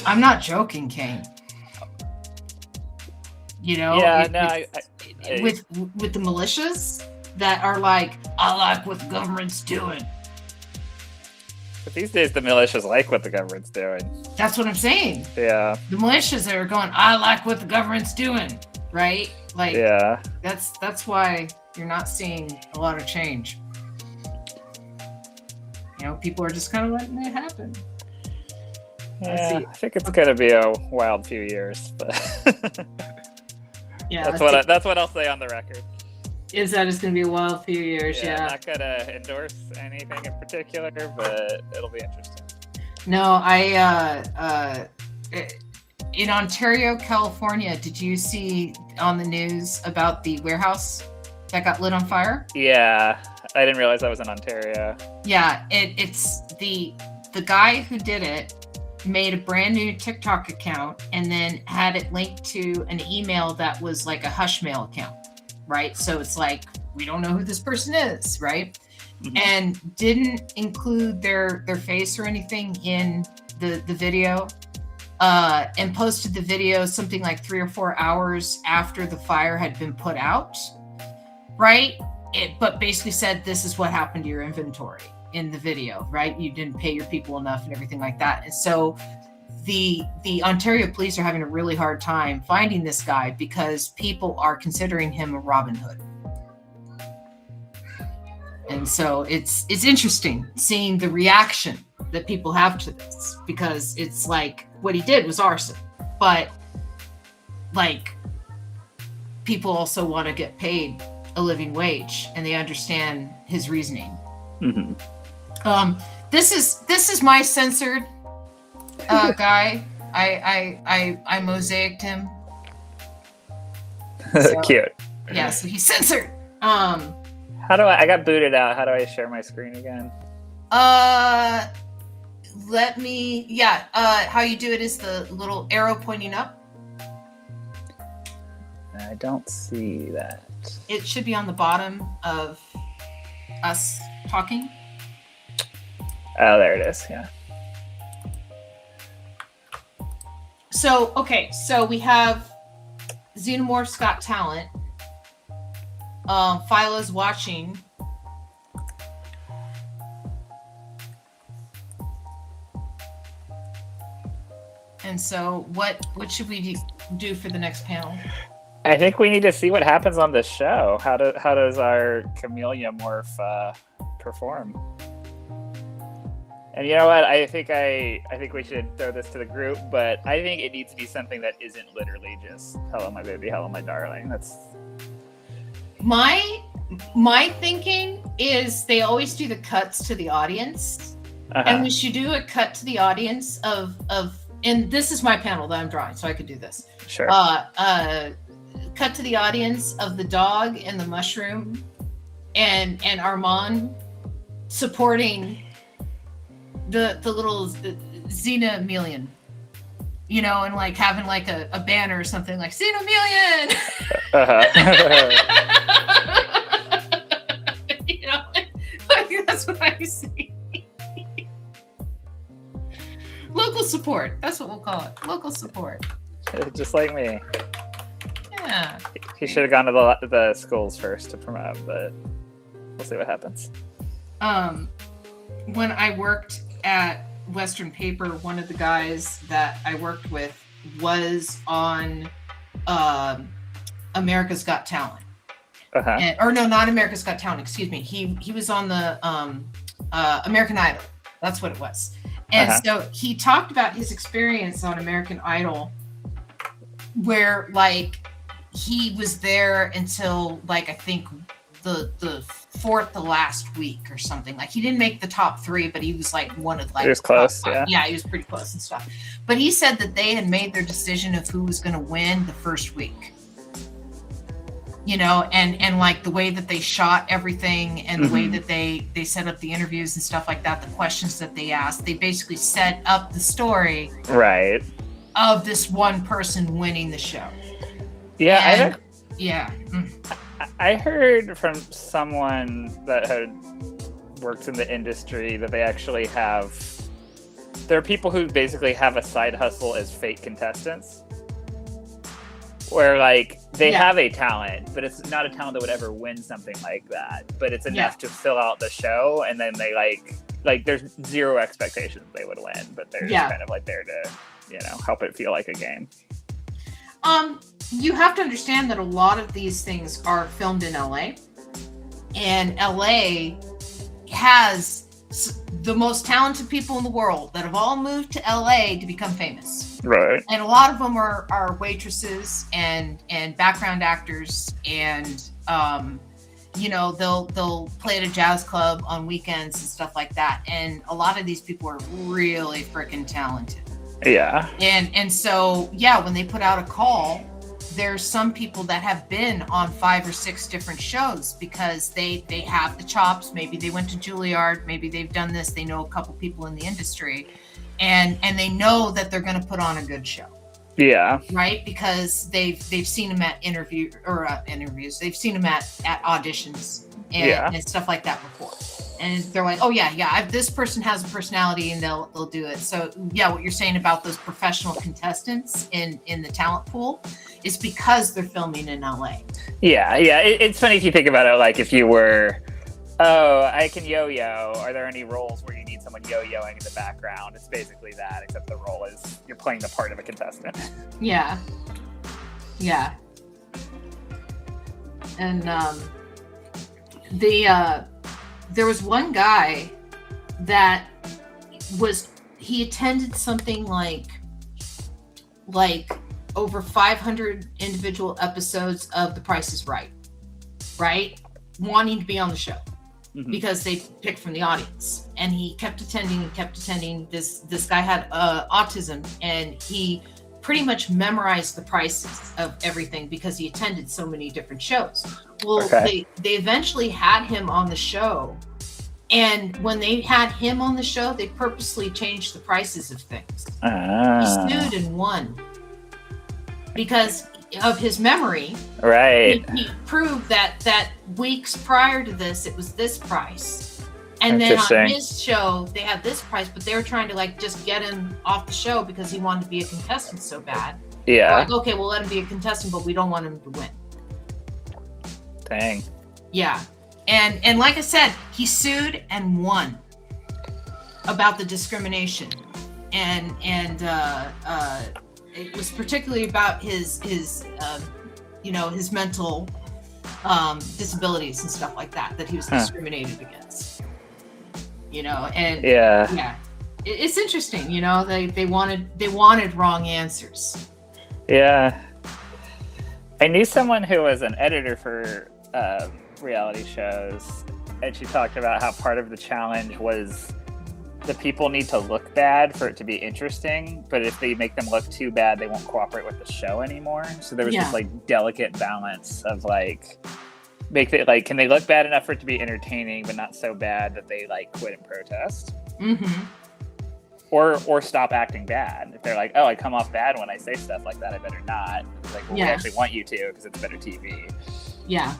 I'm not joking, Kane. Yeah, with the militias that are like, I like what the government's doing. But these days, the militias like what the government's doing. That's what I'm saying. Yeah. The militias that are going, I like what the government's doing, right? Yeah. That's why you're not seeing a lot of change. People are just kind of letting it happen. Yeah, I think it's gonna be a wild few years, but yeah, that's what I'll say on the record. Is that it's gonna be a wild few years? Yeah. I'm not gonna endorse anything in particular, but it'll be interesting. No, in Ontario, California, did you see on the news about the warehouse that got lit on fire? Yeah, I didn't realize that was in Ontario. Yeah, it's the guy who did it made a brand new TikTok account and then had it linked to an email that was like a hush mail account, right? So it's like, we don't know who this person is, right? Mm-hmm. And didn't include their face or anything in the video, and posted the video something like 3 or 4 hours after the fire had been put out, right? But basically said, this is what happened to your inventory in the video, right? You didn't pay your people enough and everything like that. And so the Ontario police are having a really hard time finding this guy because people are considering him a Robin Hood. And so it's interesting seeing the reaction that people have to this, because it's like what he did was arson, but people also want to get paid a living wage and they understand his reasoning. Mm-hmm. This is my censored guy. I mosaicked him. So, cute. Yeah, so he's censored. How do I got booted out? How do I share my screen again? Let me. How you do it is the little arrow pointing up. I don't see that. It should be on the bottom of us talking. Oh, there it is. Yeah. So we have Xenomorph's Got Talent. Philo's watching. And so, what should we do for the next panel? I think we need to see what happens on the show. How does our chameleon morph perform? And you know what? I think we should throw this to the group, but I think it needs to be something that isn't literally just "Hello, my baby, hello, my darling." That's my thinking is they always do the cuts to the audience, and we should do a cut to the audience of. And this is my panel that I'm drawing, so I could do this. Sure. Cut to the audience of the dog and the mushroom, and Armand supporting the little Xenomeleon, you know, and like having like a banner or something like Xenomeleon. You know, like that's what I see. Local support. That's what we'll call it. Local support. Just like me. Yeah. He should have gone to the schools first to promote, but we'll see what happens. When I worked at Western Paper, one of the guys that I worked with was on America's Got Talent. Or no, not America's Got Talent. Excuse me. He was on the American Idol. That's what it was. And so he talked about his experience on American Idol, where like he was there until like I think the fourth to last week or something. Like he didn't make the top 3, but he was like one of like he was close. Yeah, he was pretty close and stuff. But he said that they had made their decision of who was going to win the first week. You know, and like the way that they shot everything and the way that they set up the interviews and stuff like that, the questions that they asked, they basically set up the story right of this one person winning the show. Yeah, and, I heard from someone that had worked in the industry that they actually there are people who basically have a side hustle as fake contestants. Where like they have a talent, but it's not a talent that would ever win something like that. But it's enough to fill out the show, and then they like there's zero expectations they would win, but they're just kind of like there to, you know, help it feel like a game. You have to understand that a lot of these things are filmed in LA, and LA has the most talented people in the world that have all moved to LA to become famous. Right. And a lot of them are waitresses and background actors, and you know, they'll play at a jazz club on weekends and stuff like that. And a lot of these people are really freaking talented. Yeah. And so when they put out a call, there's some people that have been on 5 or 6 different shows because they have the chops. Maybe they went to Juilliard, maybe they've done this, they know a couple people in the industry, and they know that they're going to put on a good show. Yeah. Right? Because they've seen them at interviews, they've seen them at auditions and stuff like that before. And they're like, oh this person has a personality, and they'll do it. So what you're saying about those professional contestants in the talent pool is because they're filming in LA. Yeah. It's funny if you think about it. Like if you were, I can yo-yo. Are there any roles where you need someone yo-yoing in the background? It's basically that, except the role is you're playing the part of a contestant. Yeah. And there was one guy that he attended something like over 500 individual episodes of The Price is Right, wanting to be on the show because they picked from the audience. And he kept attending. This guy had autism, and he pretty much memorized the prices of everything because he attended so many different shows. Well, they eventually had him on the show, and when they had him on the show, they purposely changed the prices of things. He sued and won because of his memory. Right. He proved that weeks prior to this, it was this price. And then on his show, they had this price, but they were trying to just get him off the show because he wanted to be a contestant so bad. Yeah. Like, okay, we'll let him be a contestant, but we don't want him to win. Dang. Yeah. And like I said, he sued and won about the discrimination. And it was particularly about his his mental disabilities and stuff like that he was discriminated against. And Yeah. It's interesting, they wanted wrong answers. Yeah. I knew someone who was an editor for reality shows, and she talked about how part of the challenge was the people need to look bad for it to be interesting, but if they make them look too bad, they won't cooperate with the show anymore. So there was this like delicate balance of like, can they look bad enough for it to be entertaining, but not so bad that they like quit and protest, or stop acting bad. If they're like, oh, I come off bad when I say stuff like that, I better not. It's like, well, we actually want you to because it's better TV. Yeah.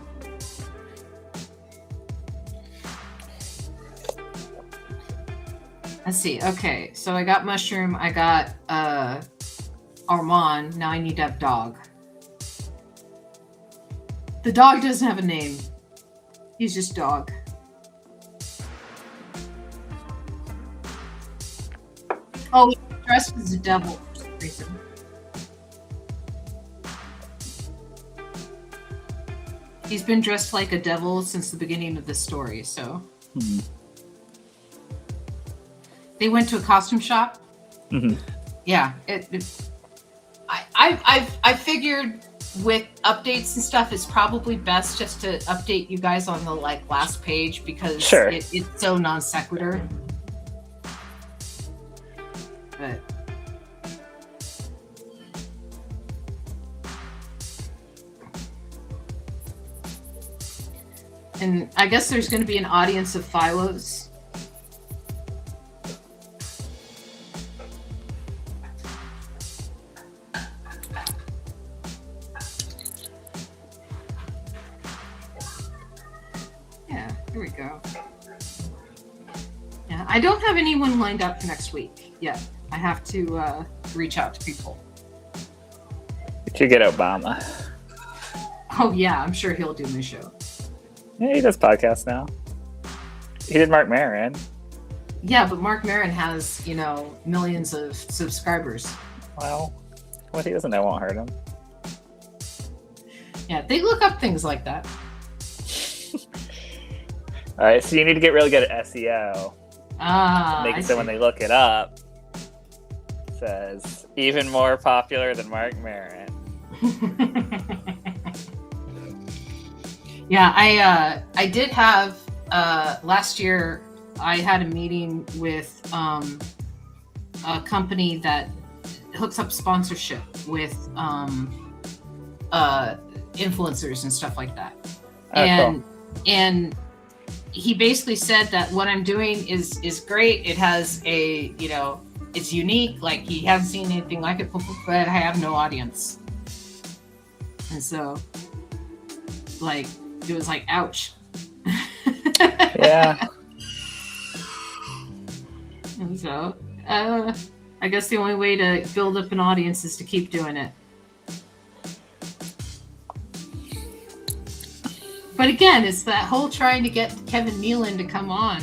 Let's see. Okay, so I got Mushroom. I got Armand. Now I need to have Dog. The dog doesn't have a name. He's just Dog. Oh, he's dressed as a devil for some reason. He's been dressed like a devil since the beginning of the story, so... They went to a costume shop. Yeah, I figured with updates and stuff, it's probably best just to update you guys on the last page because it's so non sequitur. But and I guess there's going to be an audience of Philos. Here we go. Yeah, I don't have anyone lined up for next week yet. I have to reach out to people. Did you get Obama? Oh yeah, I'm sure he'll do my show. Yeah, he does podcasts now. He did Mark Maron. Yeah, but Mark Maron has, millions of subscribers. Well, what he doesn't know won't hurt him. Yeah, they look up things like that. All right, so you need to get really good at SEO. Make it so when they look it up, it says even more popular than Mark Maron. Yeah, I did have last year. I had a meeting with a company that hooks up sponsorship with influencers and stuff like that, and he basically said that what I'm doing is great. It has it's unique. Like he hasn't seen anything like it before, but I have no audience. And so, it was like, ouch. Yeah. And so, I guess the only way to build up an audience is to keep doing it. But again, it's that whole trying to get Kevin Nealon to come on.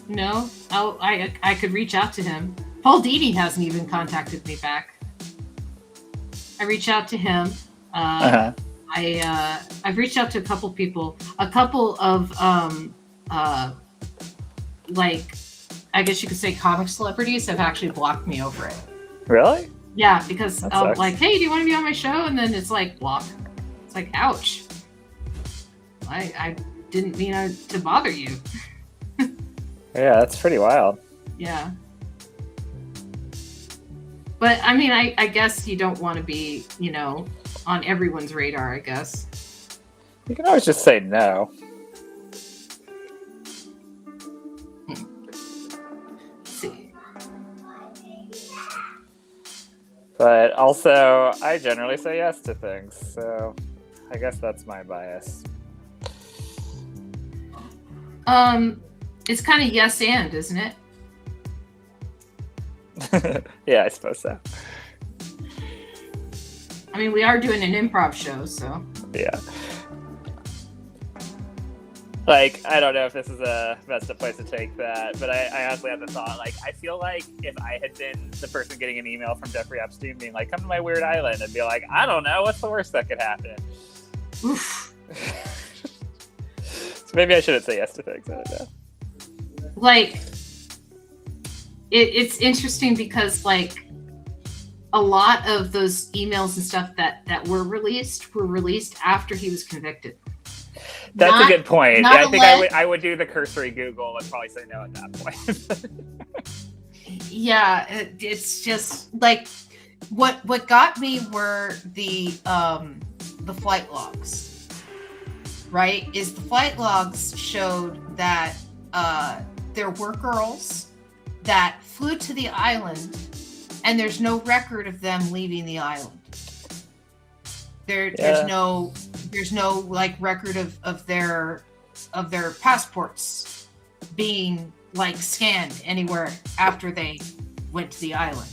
I could reach out to him. Paul Dini hasn't even contacted me back. I reach out to him. I've reached out to a couple people. A couple of I guess you could say comic celebrities have actually blocked me over it. Really? Yeah, because I'm like, hey, do you want to be on my show? And then it's like, block. It's like, ouch. I didn't mean to bother you. Yeah, that's pretty wild. Yeah. But I mean, I guess you don't want to be, on everyone's radar, I guess. You can always just say no. Let's see. But also, I generally say yes to things, so I guess that's my bias. It's kind of yes and, isn't it? Yeah, I suppose so. I mean, we are doing an improv show, so. Yeah. Like, I don't know if this is a best place to take that, but I honestly had the thought, like, I feel like if I had been the person getting an email from Jeffrey Epstein being like, come to my weird island, and be like, I don't know, what's the worst that could happen? Oof. So maybe I shouldn't say yes to things, I don't know. Like, it's interesting because, like, a lot of those emails and stuff that were released after he was convicted. That's a good point. Not I think I would do the cursory Google and probably say no at that point. Yeah, it's just like what got me were the flight logs. Right? Is the flight logs showed that there were girls that flew to the island, and there's no record of them leaving the island. There's no like record of their passports being like scanned anywhere after they went to the island,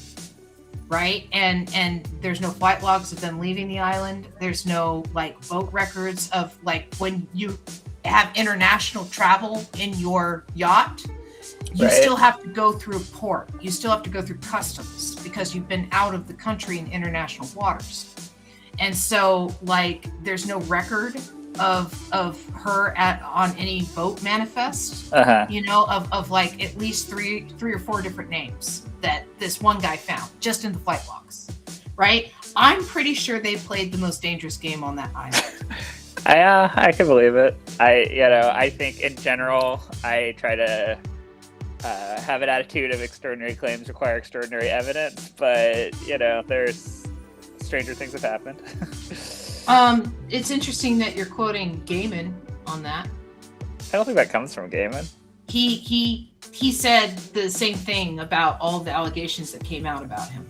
right? And there's no flight logs of them leaving the island. There's no like boat records of like when you have international travel in your yacht, you still have to go through port. You still have to go through customs because you've been out of the country in international waters. And so, like, there's no record of her on any boat manifest, you know, of like at least three or four different names that this one guy found just in the flight logs, right? I'm pretty sure they played the most dangerous game on that island. I can believe it. I think in general, I try to have an attitude of extraordinary claims require extraordinary evidence, but there's stranger things have happened. It's interesting that you're quoting Gaiman on that. I don't think that comes from Gaiman. He said the same thing about all the allegations that came out about him.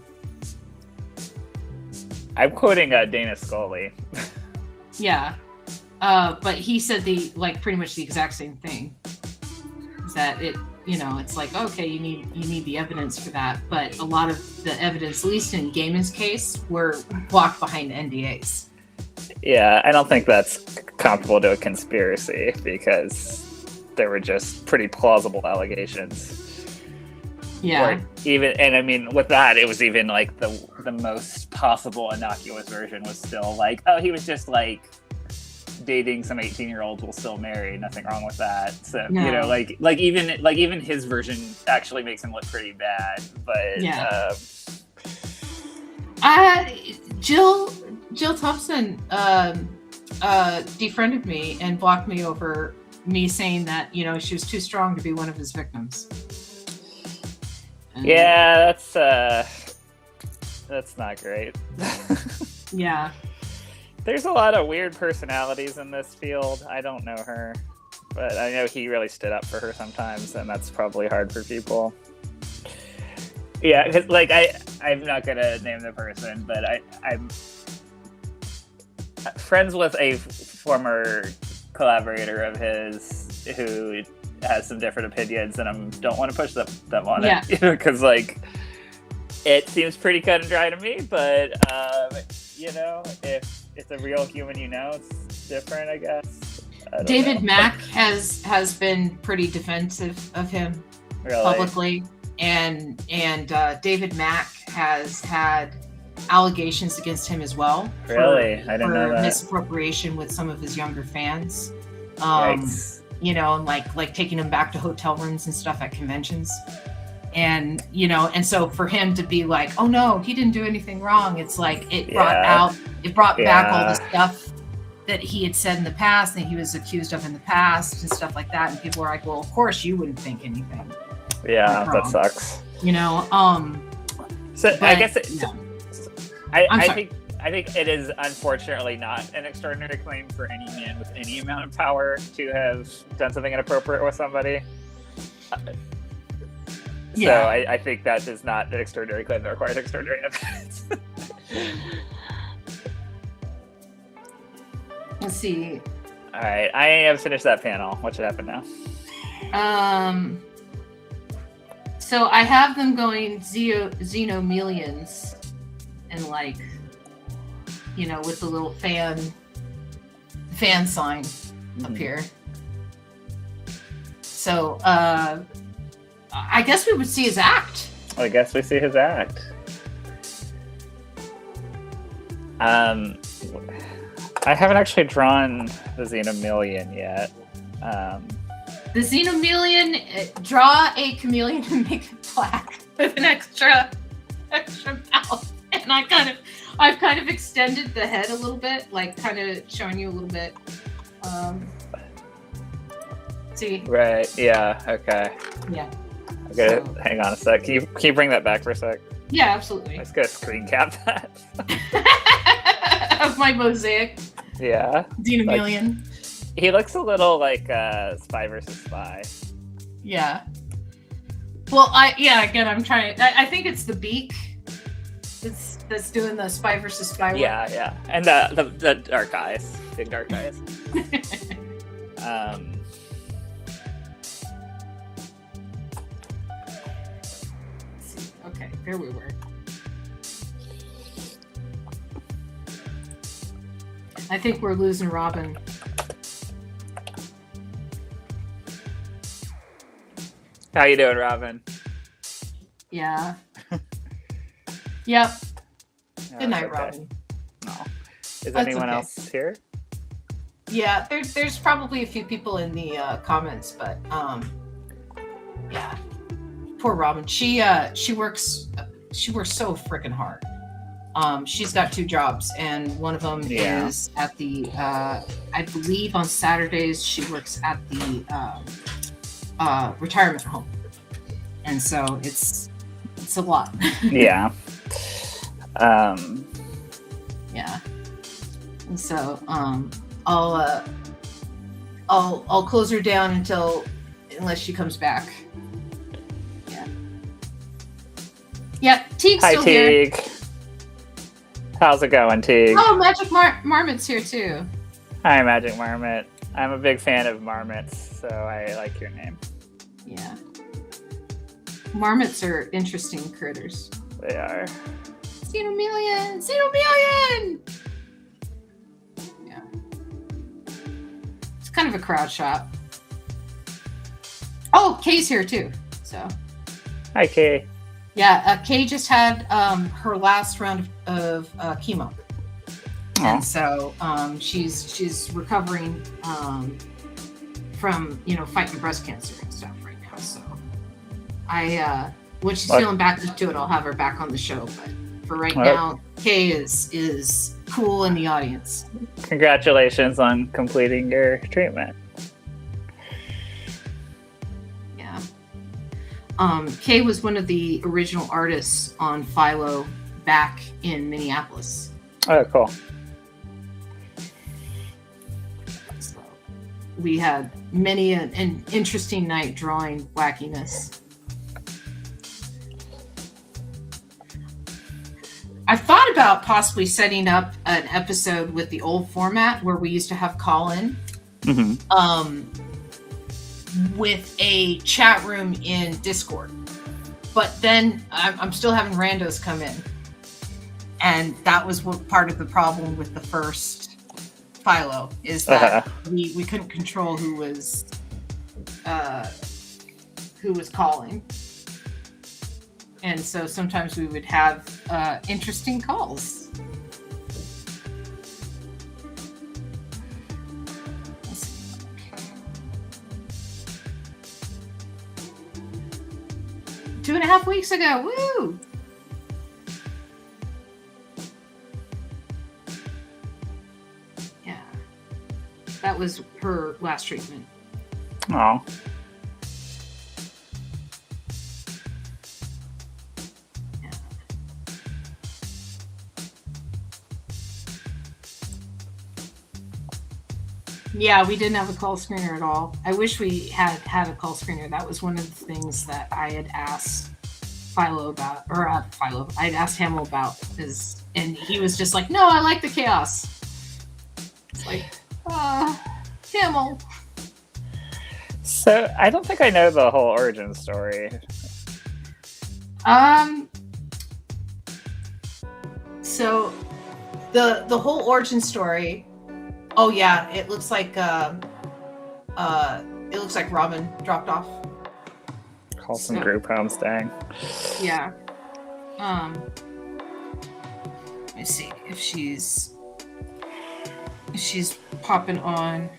I'm quoting Dana Scully. Yeah, but he said pretty much the exact same thing. Is that it? It's like, okay, you need the evidence for that, but a lot of the evidence, at least in Gaiman's case, were blocked behind NDAs. Yeah, I don't think that's comparable to a conspiracy because there were just pretty plausible allegations. Yeah. And I mean, with that, it was even like the most possible innocuous version was still like, oh, he was just like dating some 18-year-olds while still married. Nothing wrong with that. So no. even his version actually makes him look pretty bad. But yeah. Jill Thompson defriended me and blocked me over me saying that she was too strong to be one of his victims. And yeah, that's not great. Yeah. There's a lot of weird personalities in this field. I don't know her, but I know he really stood up for her sometimes, and that's probably hard for people. Yeah, because I'm not gonna name the person, but I'm friends with a former collaborator of his who has some different opinions, and I don't want to push them on it, because it seems pretty cut and dry to me. But if it's a real human, it's different, I guess. David Mack has been pretty defensive of him publicly, and David Mack has had allegations against him as well. Really? I didn't know that. Misappropriation with some of his younger fans. Yikes. Like taking him back to hotel rooms and stuff at conventions. And so for him to be like, oh no, he didn't do anything wrong. It's like it brought back all the stuff that he had said in the past that he was accused of in the past and stuff like that. And people were like, well, of course you wouldn't think anything. Yeah, that sucks. So I guess I think it is unfortunately not an extraordinary claim for any man with any amount of power to have done something inappropriate with somebody. So I think that is not an extraordinary claim that requires extraordinary evidence. Let's see. All right, I have finished that panel. What should happen now? So I have them going Xenomeleons and with the little fan sign up here. So I guess we would see his act. I guess we see his act. I haven't actually drawn the Xenomeleon yet. The Xenomeleon, draw a chameleon and make it black with an extra mouth. And I've kind of extended the head a little bit, like kind of showing you a little bit. See? Right. Yeah. Okay. Yeah. Okay. So- Hang on a sec. Can you bring that back for a sec? Yeah, absolutely. Let's go screen cap that. Of my mosaic Yeah. Xenomeleon. He looks a little like Spy versus Spy. Yeah. Well, again, I'm trying. I think it's the beak that's doing the Spy versus Spy work. Yeah. And the dark eyes, big dark eyes. Okay, there we were. I think we're losing Robin. How you doing, Robin? Yeah. Yep. Oh, Good night, okay. Robin. No. Is That's anyone okay. else here? Yeah, there's probably a few people in the comments, but yeah. Poor Robin. She works so freaking hard. She's got 2 jobs, and one of them is at the I believe on Saturdays she works at the retirement home, and so it's a lot. Yeah. Yeah. And so I'll close her down unless she comes back. Yeah. Yeah, Teague's Hi, still here. Teague. How's it going, Teague? Oh, Magic Marmot's here too. Hi, Magic Marmot. I'm a big fan of marmots, so I like your name. Yeah. Marmots are interesting critters. They are. Xenomeleon! Yeah. It's kind of a crowd shot. Oh, Kay's here too. So. Hi, Kay. Yeah, Kay just had her last round of chemo, and so she's recovering from fighting breast cancer and stuff right now. So when she's feeling back to it, I'll have her back on the show. But for right now, Kay is cool in the audience. Congratulations on completing your treatment. Yeah. Kay was one of the original artists on Philo back in Minneapolis. Oh, cool. So we had many an interesting night drawing wackiness. I've thought about possibly setting up an episode with the old format where we used to have call-in. With a chat room in Discord. But then I'm still having randos come in. And that was what part of the problem with the first Philo is that we couldn't control who was calling. And so sometimes we would have interesting calls. Let's see. Okay. 2.5 weeks ago, woo! Yeah. That was her last treatment. Oh. Yeah, we didn't have a call screener at all. I wish we had a call screener. That was one of the things that I had asked Philo about, or I'd asked Hamill about, and he was just like, "No, I like the chaos." It's like, Hamill. So I don't think I know the whole origin story. So the whole origin story. Oh yeah, it looks like Robin dropped off. Call some group homes, dang. Yeah. Let me see if she's popping on.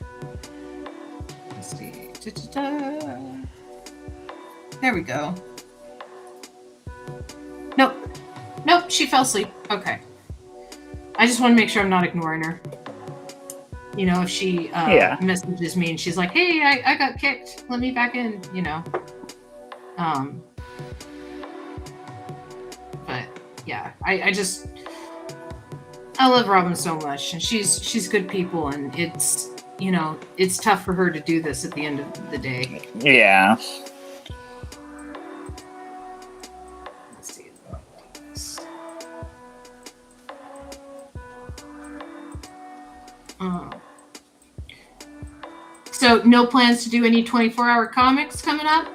Let's see. Da-da-da. There we go. Nope, she fell asleep. Okay. I just want to make sure I'm not ignoring her. You know, if she messages me and she's like, hey, I got kicked. Let me back in, you know. But yeah, I love Robin so much, and she's good people, and it's, you know, it's tough for her to do this at the end of the day. Yeah. Let's see. So no plans to do any 24-hour comics coming up?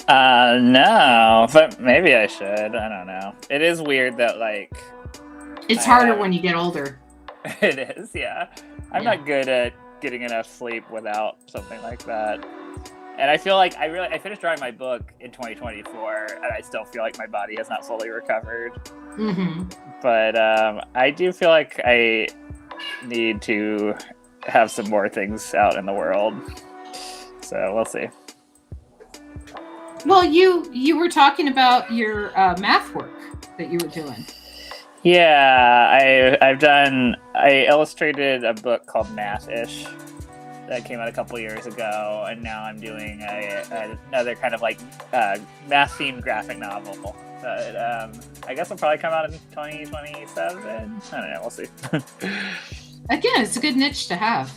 No, but maybe I should. I don't know. It is weird that, like... It's harder when you get older. It is, yeah. I'm not good at getting enough sleep without something like that. And I feel like I finished drawing my book in 2024, and I still feel like my body has not fully recovered. Mm-hmm. But I do feel like I need to have some more things out in the world. So we'll see. Well, you were talking about your math work that you were doing. Yeah, I illustrated a book called Math-ish that came out a couple years ago, and now I'm doing another kind of like math-themed graphic novel. But I guess it'll probably come out in 2027. I don't know, we'll see. Again, it's a good niche to have.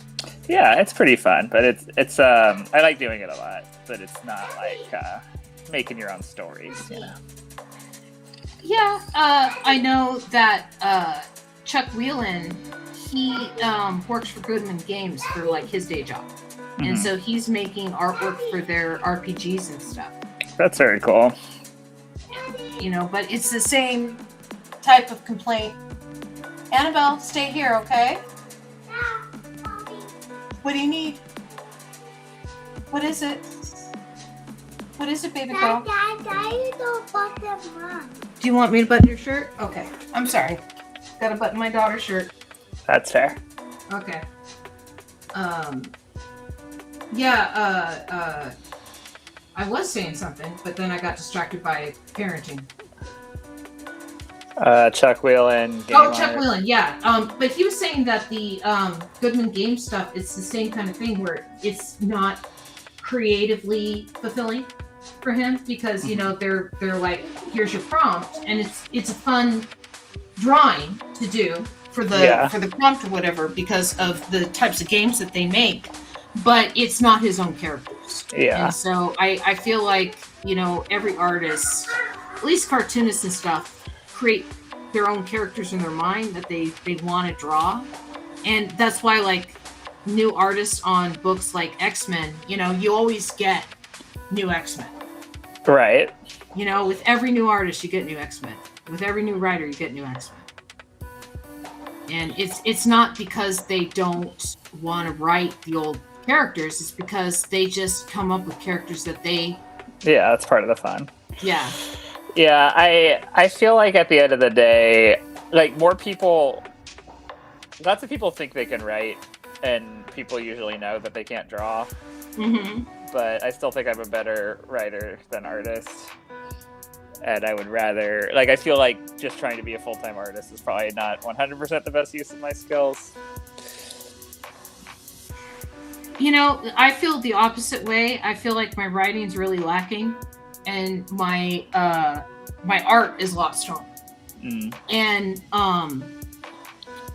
Yeah, it's pretty fun, but it's I like doing it a lot, but it's not like making your own stories, you know. Yeah, I know that Chuck Whelan, he works for Goodman Games for like his day job, and so he's making artwork for their RPGs and stuff. That's very cool. You know, but it's the same type of complaint. Annabelle, stay here, okay? What do you need? What is it? What is it, baby girl? Do you want me to button your shirt? Okay. I'm sorry. Gotta button my daughter's shirt. That's fair. Okay. I was saying something, but then I got distracted by parenting. Chuck Whelan. Chuck Whelan, yeah. But he was saying that the Goodman Game stuff, it's the same kind of thing where it's not creatively fulfilling for him because you know they're like, here's your prompt, and it's a fun drawing to do for the prompt or whatever because of the types of games that they make, but it's not his own characters. Yeah. And so I feel like, you know, every artist, at least cartoonists and stuff, create their own characters in their mind that they want to draw, and that's why like new artists on books like X-Men, you know, you always get new X-Men. Right. You know, with every new artist you get new X-Men. With every new writer you get new X-Men. And it's not because they don't want to write the old characters, it's because they just come up with characters that they... Yeah, that's part of the fun. Yeah. Yeah, I feel like at the end of the day, like lots of people think they can write, and people usually know that they can't draw. Mm-hmm. But I still think I'm a better writer than artist. And I would rather, like, I feel like just trying to be a full-time artist is probably not 100% the best use of my skills. You know, I feel the opposite way. I feel like my writing's really lacking, and my art is a lot stronger. And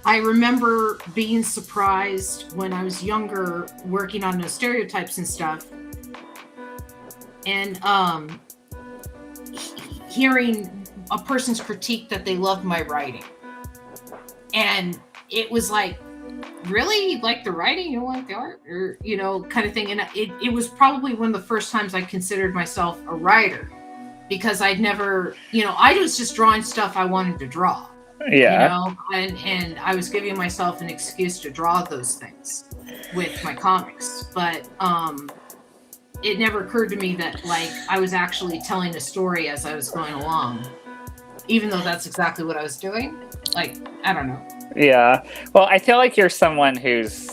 I remember being surprised when I was younger, working on those stereotypes and stuff, and hearing a person's critique that they loved my writing, and it was like, really? You like the writing? You don't like the art? Or, you know, kind of thing. And it was probably one of the first times I considered myself a writer, because I'd never, you know, I was just drawing stuff I wanted to draw. Yeah. You know, and I was giving myself an excuse to draw those things with my comics, but it never occurred to me that like I was actually telling a story as I was going along, even though that's exactly what I was doing. Like, I don't know. Yeah. Well, I feel like you're someone whose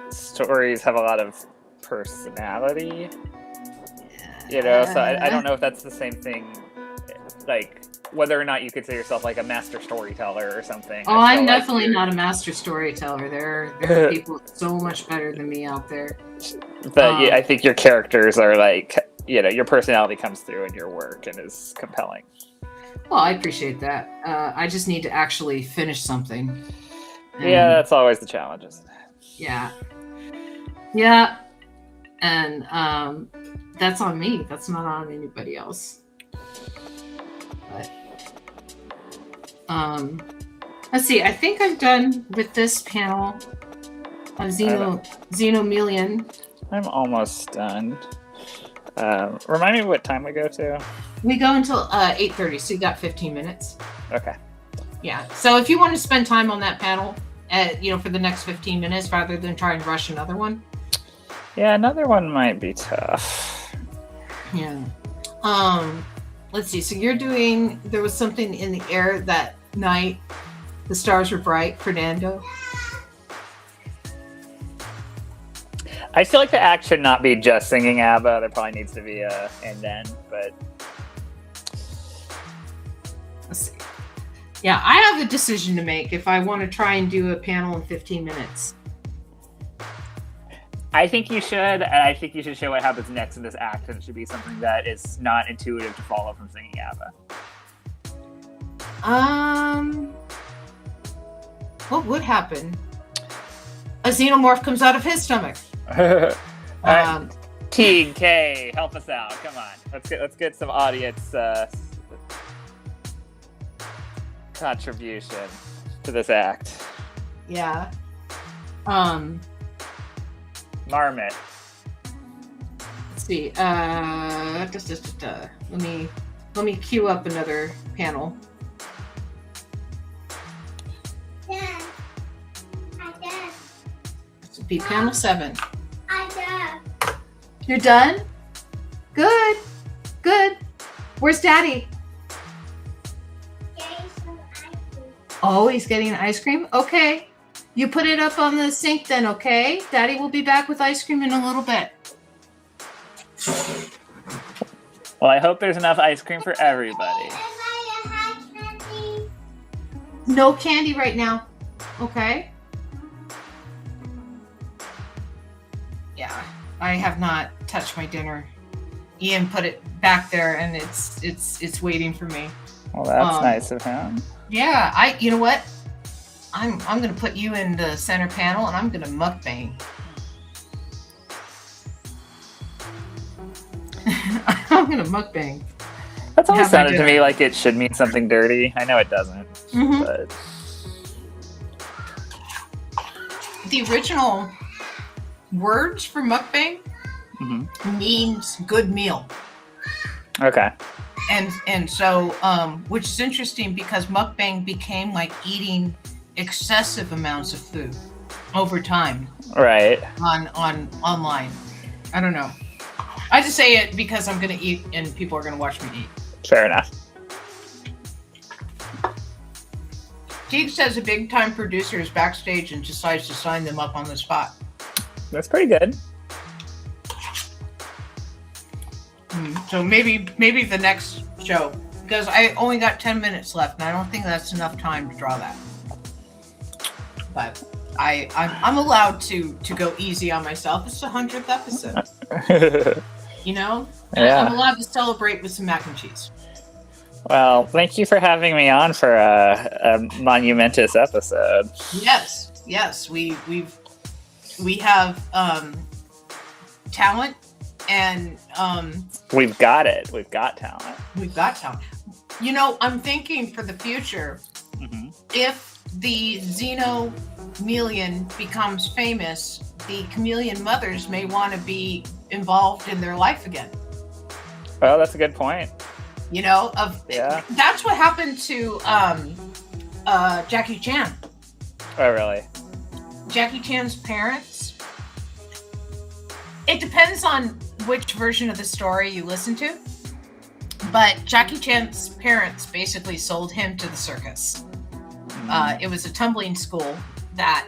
stories have a lot of personality. You know, so I don't know if that's the same thing. Like, whether or not you consider yourself like a master storyteller or something. Oh, I'm definitely not a master storyteller. There are people so much better than me out there. But yeah, I think your characters are like, you know, your personality comes through in your work and is compelling. Well, I appreciate that. I just need to actually finish something. Yeah, that's always the challenge, isn't it? Yeah. Yeah. And that's on me. That's not on anybody else. But let's see. I think I'm done with this panel of Xenomeleon. I'm almost done. Remind me what time we go to. We go until 8:30, so you got 15 minutes. Okay. Yeah. So if you want to spend time on that panel, for the next 15 minutes, rather than try and rush another one. Yeah, another one might be tough. Yeah. Let's see. So there was something in the air that night. The stars were bright, Fernando. I feel like the act should not be just singing ABBA. There probably needs to be a and then, but Let's see. Yeah, I have a decision to make if I want to try and do a panel in 15 minutes. I think you should, and I think you should show what happens next in this act, and it should be something that is not intuitive to follow from singing ABBA. What would happen? A xenomorph comes out of his stomach. Teague, Kay, help us out. Come on, let's get some audience contribution to this act. Yeah. Marmot. Let's see. Let me queue up another panel. Dad, I did. This would be panel 7. I did. You're done? Good. Good. Where's Daddy? Getting some ice cream. Oh, he's getting ice cream? Okay. You put it up on the sink then, okay? Daddy will be back with ice cream in a little bit. Well, I hope there's enough ice cream for everybody. Am I a hot candy? No candy right now. Okay? Yeah, I have not touched my dinner. Ian put it back there and it's waiting for me. Well, that's nice of him. Yeah, you know what? I'm gonna put you in the center panel and I'm gonna mukbang. I'm gonna mukbang. That's always Have my sounded to dinner. me like it should mean something dirty. I know it doesn't, Mhm. but The original words for mukbang means good meal. okay. And so which is interesting because mukbang became like eating excessive amounts of food over time Right. on online. I don't know. I just say it because I'm gonna eat and people are gonna watch me eat. Fair enough. Teague says a big time producer is backstage and decides to sign them up on the spot. That's pretty good. So maybe the next show, because I only got 10 minutes left and I don't think that's enough time to draw that. But I'm allowed to go easy on myself. It's the 100th episode, you know? Yeah. I'm allowed to celebrate with some mac and cheese. Well, thank you for having me on for a monumentous episode. Yes, we have talent and We've got it. We've got talent. we've got talent. You know, I'm thinking for the future, if the Xenomeleon becomes famous, the chameleon mothers may want to be involved in their life again. Well, that's a good point. You know, Yeah. that's what happened to Jackie Chan. Oh, really? Jackie Chan's parents. It depends on which version of the story you listen to, but Jackie Chan's parents basically sold him to the circus. It was a tumbling school that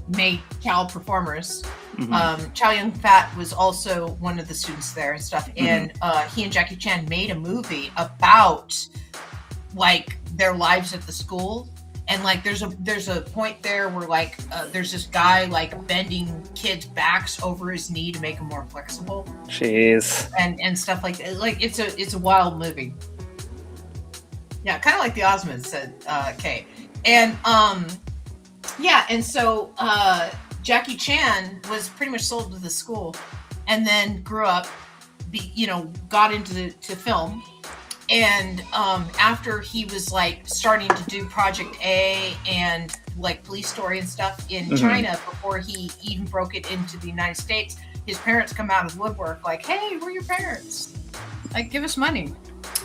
made child performers. Chow Yun-fat was also one of the students there and stuff. And he and Jackie Chan made a movie about like their lives at the school. And like there's a point there where like there's this guy like bending kids' backs over his knee to make them more flexible. Jeez. And stuff like that. Like it's a wild movie. Yeah, kind of like the Osmonds, said Kay. And yeah, and so Jackie Chan was pretty much sold to the school, and then grew up, got into film. And after he was like starting to do Project A and like Police Story and stuff in China, before he even broke it into the United States, his parents come out of the woodwork like, "Hey, we're your parents. Like, give us money."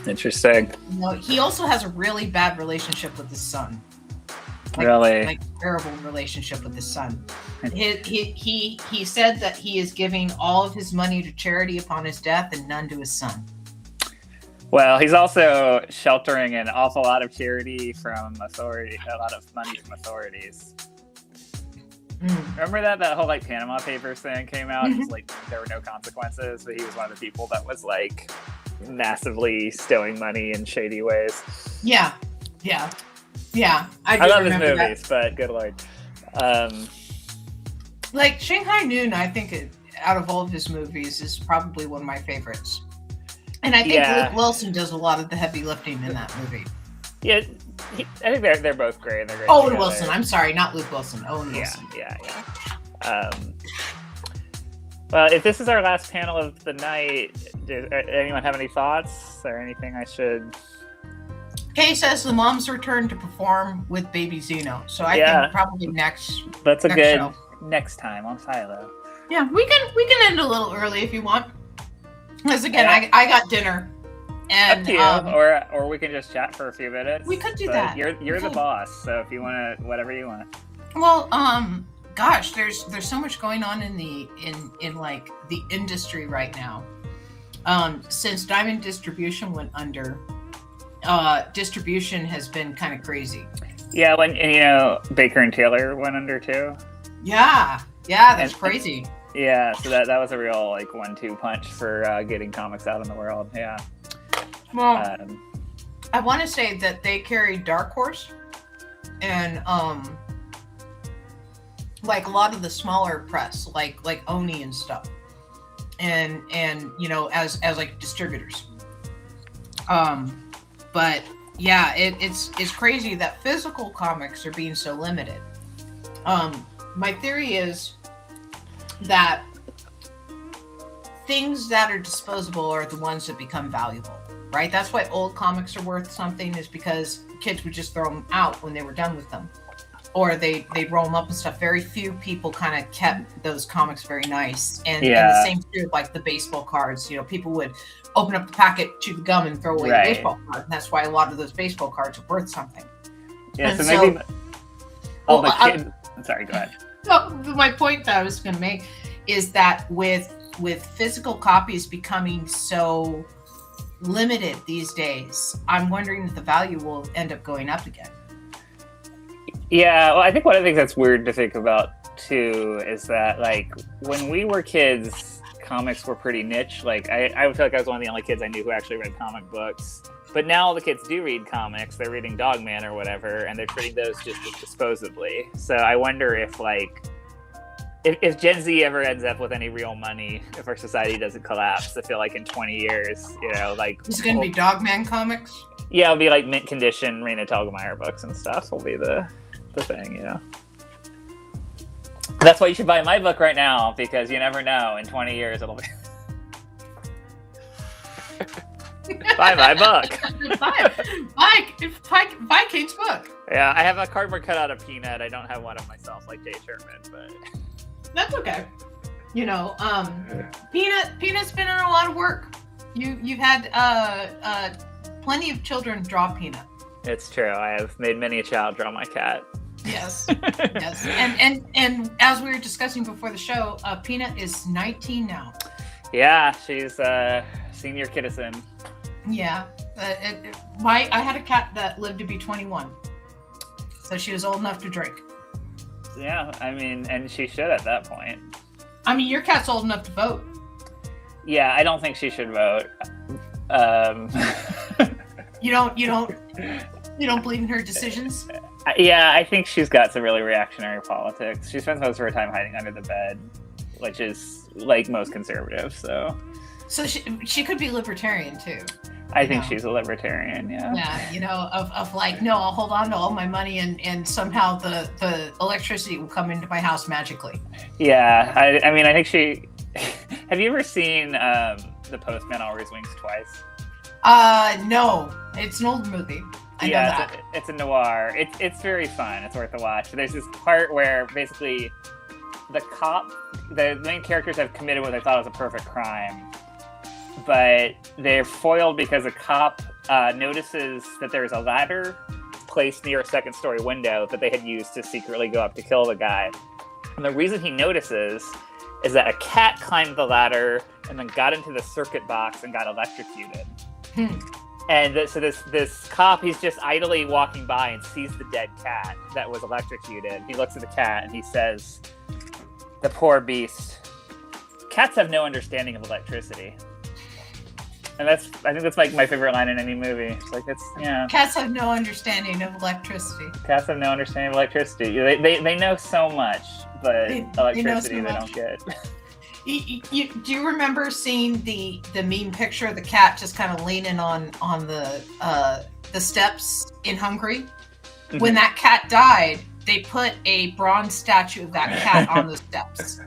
Interesting. He also has a really bad relationship with his son. Really? Like terrible relationship with his son. He said that he is giving all of his money to charity upon his death and none to his son. Well, he's also sheltering an awful lot of charity from authority, a lot of money from authorities. Remember that whole like Panama Papers thing came out? It was like there were no consequences, but he was one of the people that was like massively stowing money in shady ways. Yeah. I love his movies, but good lord. Like Shanghai Noon, I think out of all of his movies is probably one of my favorites. And I think Luke Wilson does a lot of the heavy lifting in that movie. Yeah, I think they're both great. And they're great Owen together. Wilson. I'm sorry, not Luke Wilson. Owen Wilson. Yeah. Well, if this is our last panel of the night, does anyone have any thoughts or anything I should? Kay says the moms return to perform with baby Xeno. So I think probably next. That's a good show. Next time on Philo. Yeah, we can end a little early if you want. Because again, I got dinner, and up to you, or we can just chat for a few minutes. We could do but that. You're the boss, so if you want to, whatever you want. Well, gosh, there's so much going on in like the industry right now. Since Diamond Distribution went under, distribution has been kind of crazy. Yeah, when Baker and Taylor went under too. Yeah, that's crazy. Yeah, so that was a real like 1-2 punch for getting comics out in the world. Yeah. Well, I want to say that they carried Dark Horse, and like a lot of the smaller press, like Oni and stuff, and as like distributors. But yeah, it's crazy that physical comics are being so limited. My theory is that things that are disposable are the ones that become valuable, right? That's why old comics are worth something, is because kids would just throw them out when they were done with them, or they'd roll them up and stuff. Very few people kind of kept those comics very nice, and the same true like the baseball cards. People would open up the packet, chew the gum, and throw away the baseball card, and that's why a lot of those baseball cards are worth something. Yeah, and so maybe all the kids. Sorry, go ahead. So my point that I was going to make is that with physical copies becoming so limited these days, I'm wondering if the value will end up going up again. Yeah, well, I think one of the things that's weird to think about too is that like when we were kids, comics were pretty niche. Like I would feel like I was one of the only kids I knew who actually read comic books. But now the kids do read comics. They're reading Dogman or whatever, and they're treating those just as disposably. So I wonder if if Gen Z ever ends up with any real money, if our society doesn't collapse. I feel like in 20 years, like it's going to be Dogman comics. Yeah, it'll be like mint condition Raina Telgemeier books and stuff. Will be the thing, That's why you should buy my book right now, because you never know. In 20 years, it'll be. Buy my book. buy Kate's book. Yeah, I have a cardboard cutout of Peanut. I don't have one of myself like Jay Sherman, but that's okay. Peanut's been in a lot of work. You've had plenty of children draw Peanut. It's true. I have made many a child draw my cat. Yes, yes. And as we were discussing before the show, Peanut is 19 now. Yeah, she's senior citizen. Yeah. I had a cat that lived to be 21. So she was old enough to drink. Yeah, I mean, and she should at that point. I mean, your cat's old enough to vote. Yeah, I don't think she should vote. You don't believe in her decisions? Yeah, I think she's got some really reactionary politics. She spends most of her time hiding under the bed, which is like most conservatives. So she could be libertarian too. I think she's a libertarian. Yeah. Yeah, of like, no, I'll hold on to all my money and somehow the electricity will come into my house magically. Yeah, I mean, I think she. Have you ever seen The Postman Always Wins Twice? No, it's an old movie. I know that. It's a noir. It's very fun. It's worth a watch. There's this part where basically the main characters have committed what they thought was a perfect crime, but they're foiled because a cop notices that there's a ladder placed near a second-story window that they had used to secretly go up to kill the guy. And the reason he notices is that a cat climbed the ladder and then got into the circuit box and got electrocuted. And so this cop, he's just idly walking by and sees the dead cat that was electrocuted. He looks at the cat and he says, "The poor beast. Cats have no understanding of electricity." And I think that's like my favorite line in any movie. It's like, yeah. Cats have no understanding of electricity. Cats have no understanding of electricity. They know so much, but electricity they don't get. Do you remember seeing the meme picture of the cat just kind of leaning on the steps in Hungary? Mm-hmm. When that cat died, they put a bronze statue of that cat on the steps.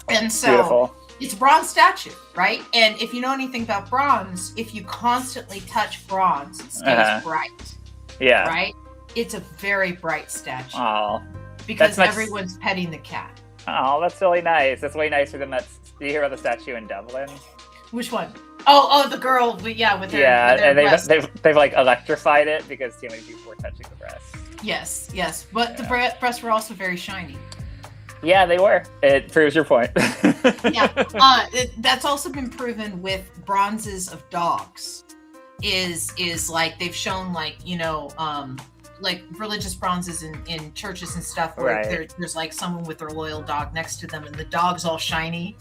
And so beautiful. It's a bronze statue, right? And if you know anything about bronze, if you constantly touch bronze, it stays bright. Yeah. Right? It's a very bright statue. Oh. Because everyone's petting the cat. Oh, that's really nice. That's way nicer than that. Do you hear about the statue in Dublin? Which one? Oh, the girl. With their with their and they've like electrified it because too many people were touching the breasts. Yes, but the breasts were also very shiny. Yeah, they were. It proves your point. Yeah, that's also been proven with bronzes of dogs. Is like they've shown like like religious bronzes in churches and stuff where there's like someone with their loyal dog next to them and the dog's all shiny.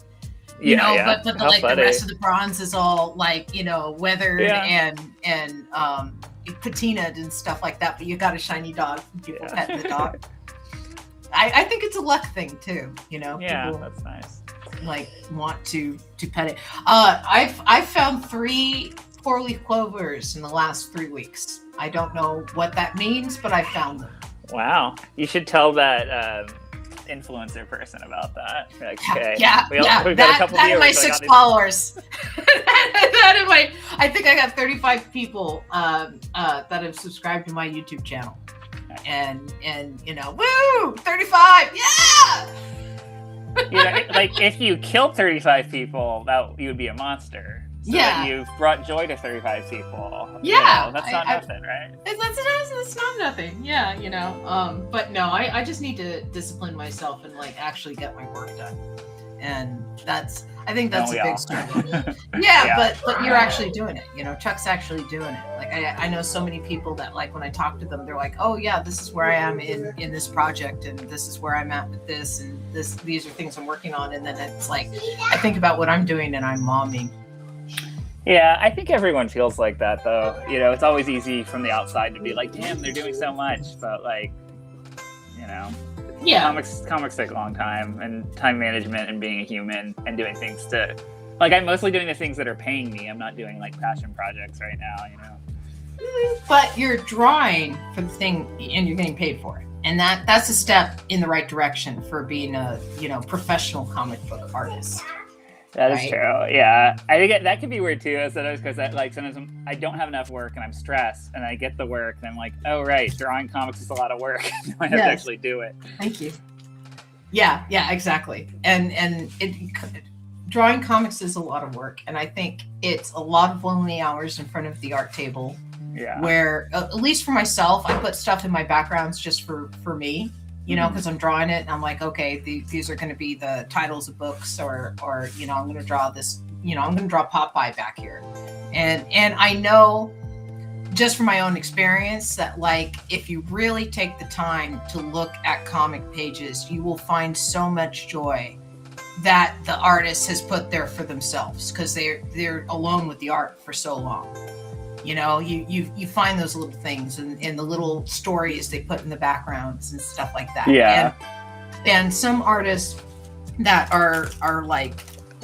But the rest of the bronze is all like, weathered and patinaed and stuff like that. But you got a shiny dog. People pet the dog. I think it's a luck thing too. Yeah, people, that's nice. Like want to pet it. I've found 3 4-leaf clovers in the last 3 weeks. I don't know what that means, but I found them. Wow, you should tell that influencer person about that. Like, okay, we've got a couple that viewers, my 6 followers. I think I got 35 people that have subscribed to my YouTube channel, and woo, 35, yeah. Like if you killed 35 people, you would be a monster. So you've brought joy to 35 people. Yeah, that's not nothing, right? That's not nothing. Yeah, but no, I just need to discipline myself and like actually get my work done, and I think that's a big struggle. Yeah, but you're actually doing it. Chuck's actually doing it. Like I know so many people that like when I talk to them, they're like, oh yeah, this is where I am in this project, and this is where I'm at with this, and these are things I'm working on, and then it's like I think about what I'm doing and I'm momming. Yeah, I think everyone feels like that, though. It's always easy from the outside to be like, damn, they're doing so much. But, like, comics take a long time, and time management and being a human and doing things like, I'm mostly doing the things that are paying me. I'm not doing, like, passion projects right now, But you're drawing for the thing, and you're getting paid for it. And that's a step in the right direction for being a, professional comic book artist. That is true. Yeah, I think that could be weird too. Because like sometimes I don't have enough work and I'm stressed, and I get the work and I'm like, oh right, drawing comics is a lot of work. I have to actually do it. Thank you. Yeah, exactly. And drawing comics is a lot of work, and I think it's a lot of lonely hours in front of the art table, Yeah. where at least for myself, I put stuff in my backgrounds just for me, you know, because I'm drawing it and I'm like, okay, these are going to be the titles of books, or you know, I'm going to draw this, you know, I'm going to draw Popeye back here, and I know just from my own experience that, like, if you really take the time to look at comic pages, you will find so much joy that the artist has put there for themselves, because they're alone with the art for so long. You know, you find those little things and the little stories they put in the backgrounds and stuff like that. Yeah. And some artists that are like,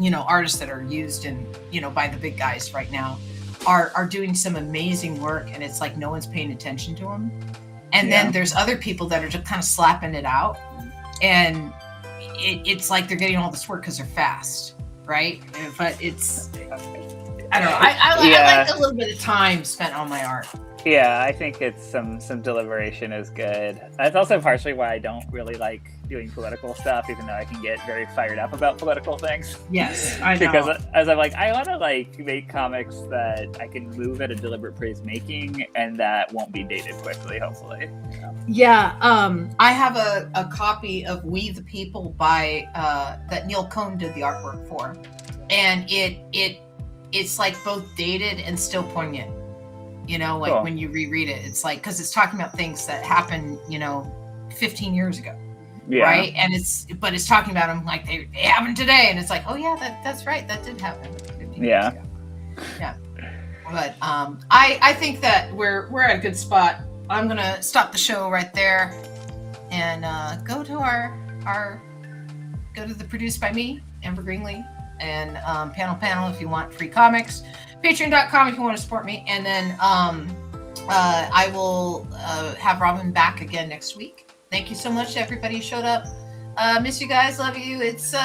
you know, artists that are used in, you know, by the big guys right now are doing some amazing work, and it's like no one's paying attention to them. And then there's other people that are just kind of slapping it out, and it's like they're getting all this work because they're fast, right? But it's, I don't know. I like a little bit of time spent on my art. Yeah, I think it's some deliberation is good. That's also partially why I don't really like doing political stuff, even though I can get very fired up about political things. Yes, I know. Because as I'm like, I want to like make comics that I can move at a deliberate pace making, and that won't be dated quickly, hopefully. Yeah, I have a copy of We the People by that Neil Cohn did the artwork for, and it's like both dated and still poignant. You know, like when you reread it, it's like, because it's talking about things that happened, you know, 15 years ago, right? And it's talking about them like they happened today, and it's like, oh yeah, that's right, that did happen 15 years ago. Yeah. But I think that we're at a good spot. I'm gonna stop the show right there and go to the Produced by me, Amber Greenlee, and panel if you want free comics. Patreon.com if you want to support me, and then I will have Robin back again next week. Thank you so much to everybody who showed up. Miss you guys, love you. It's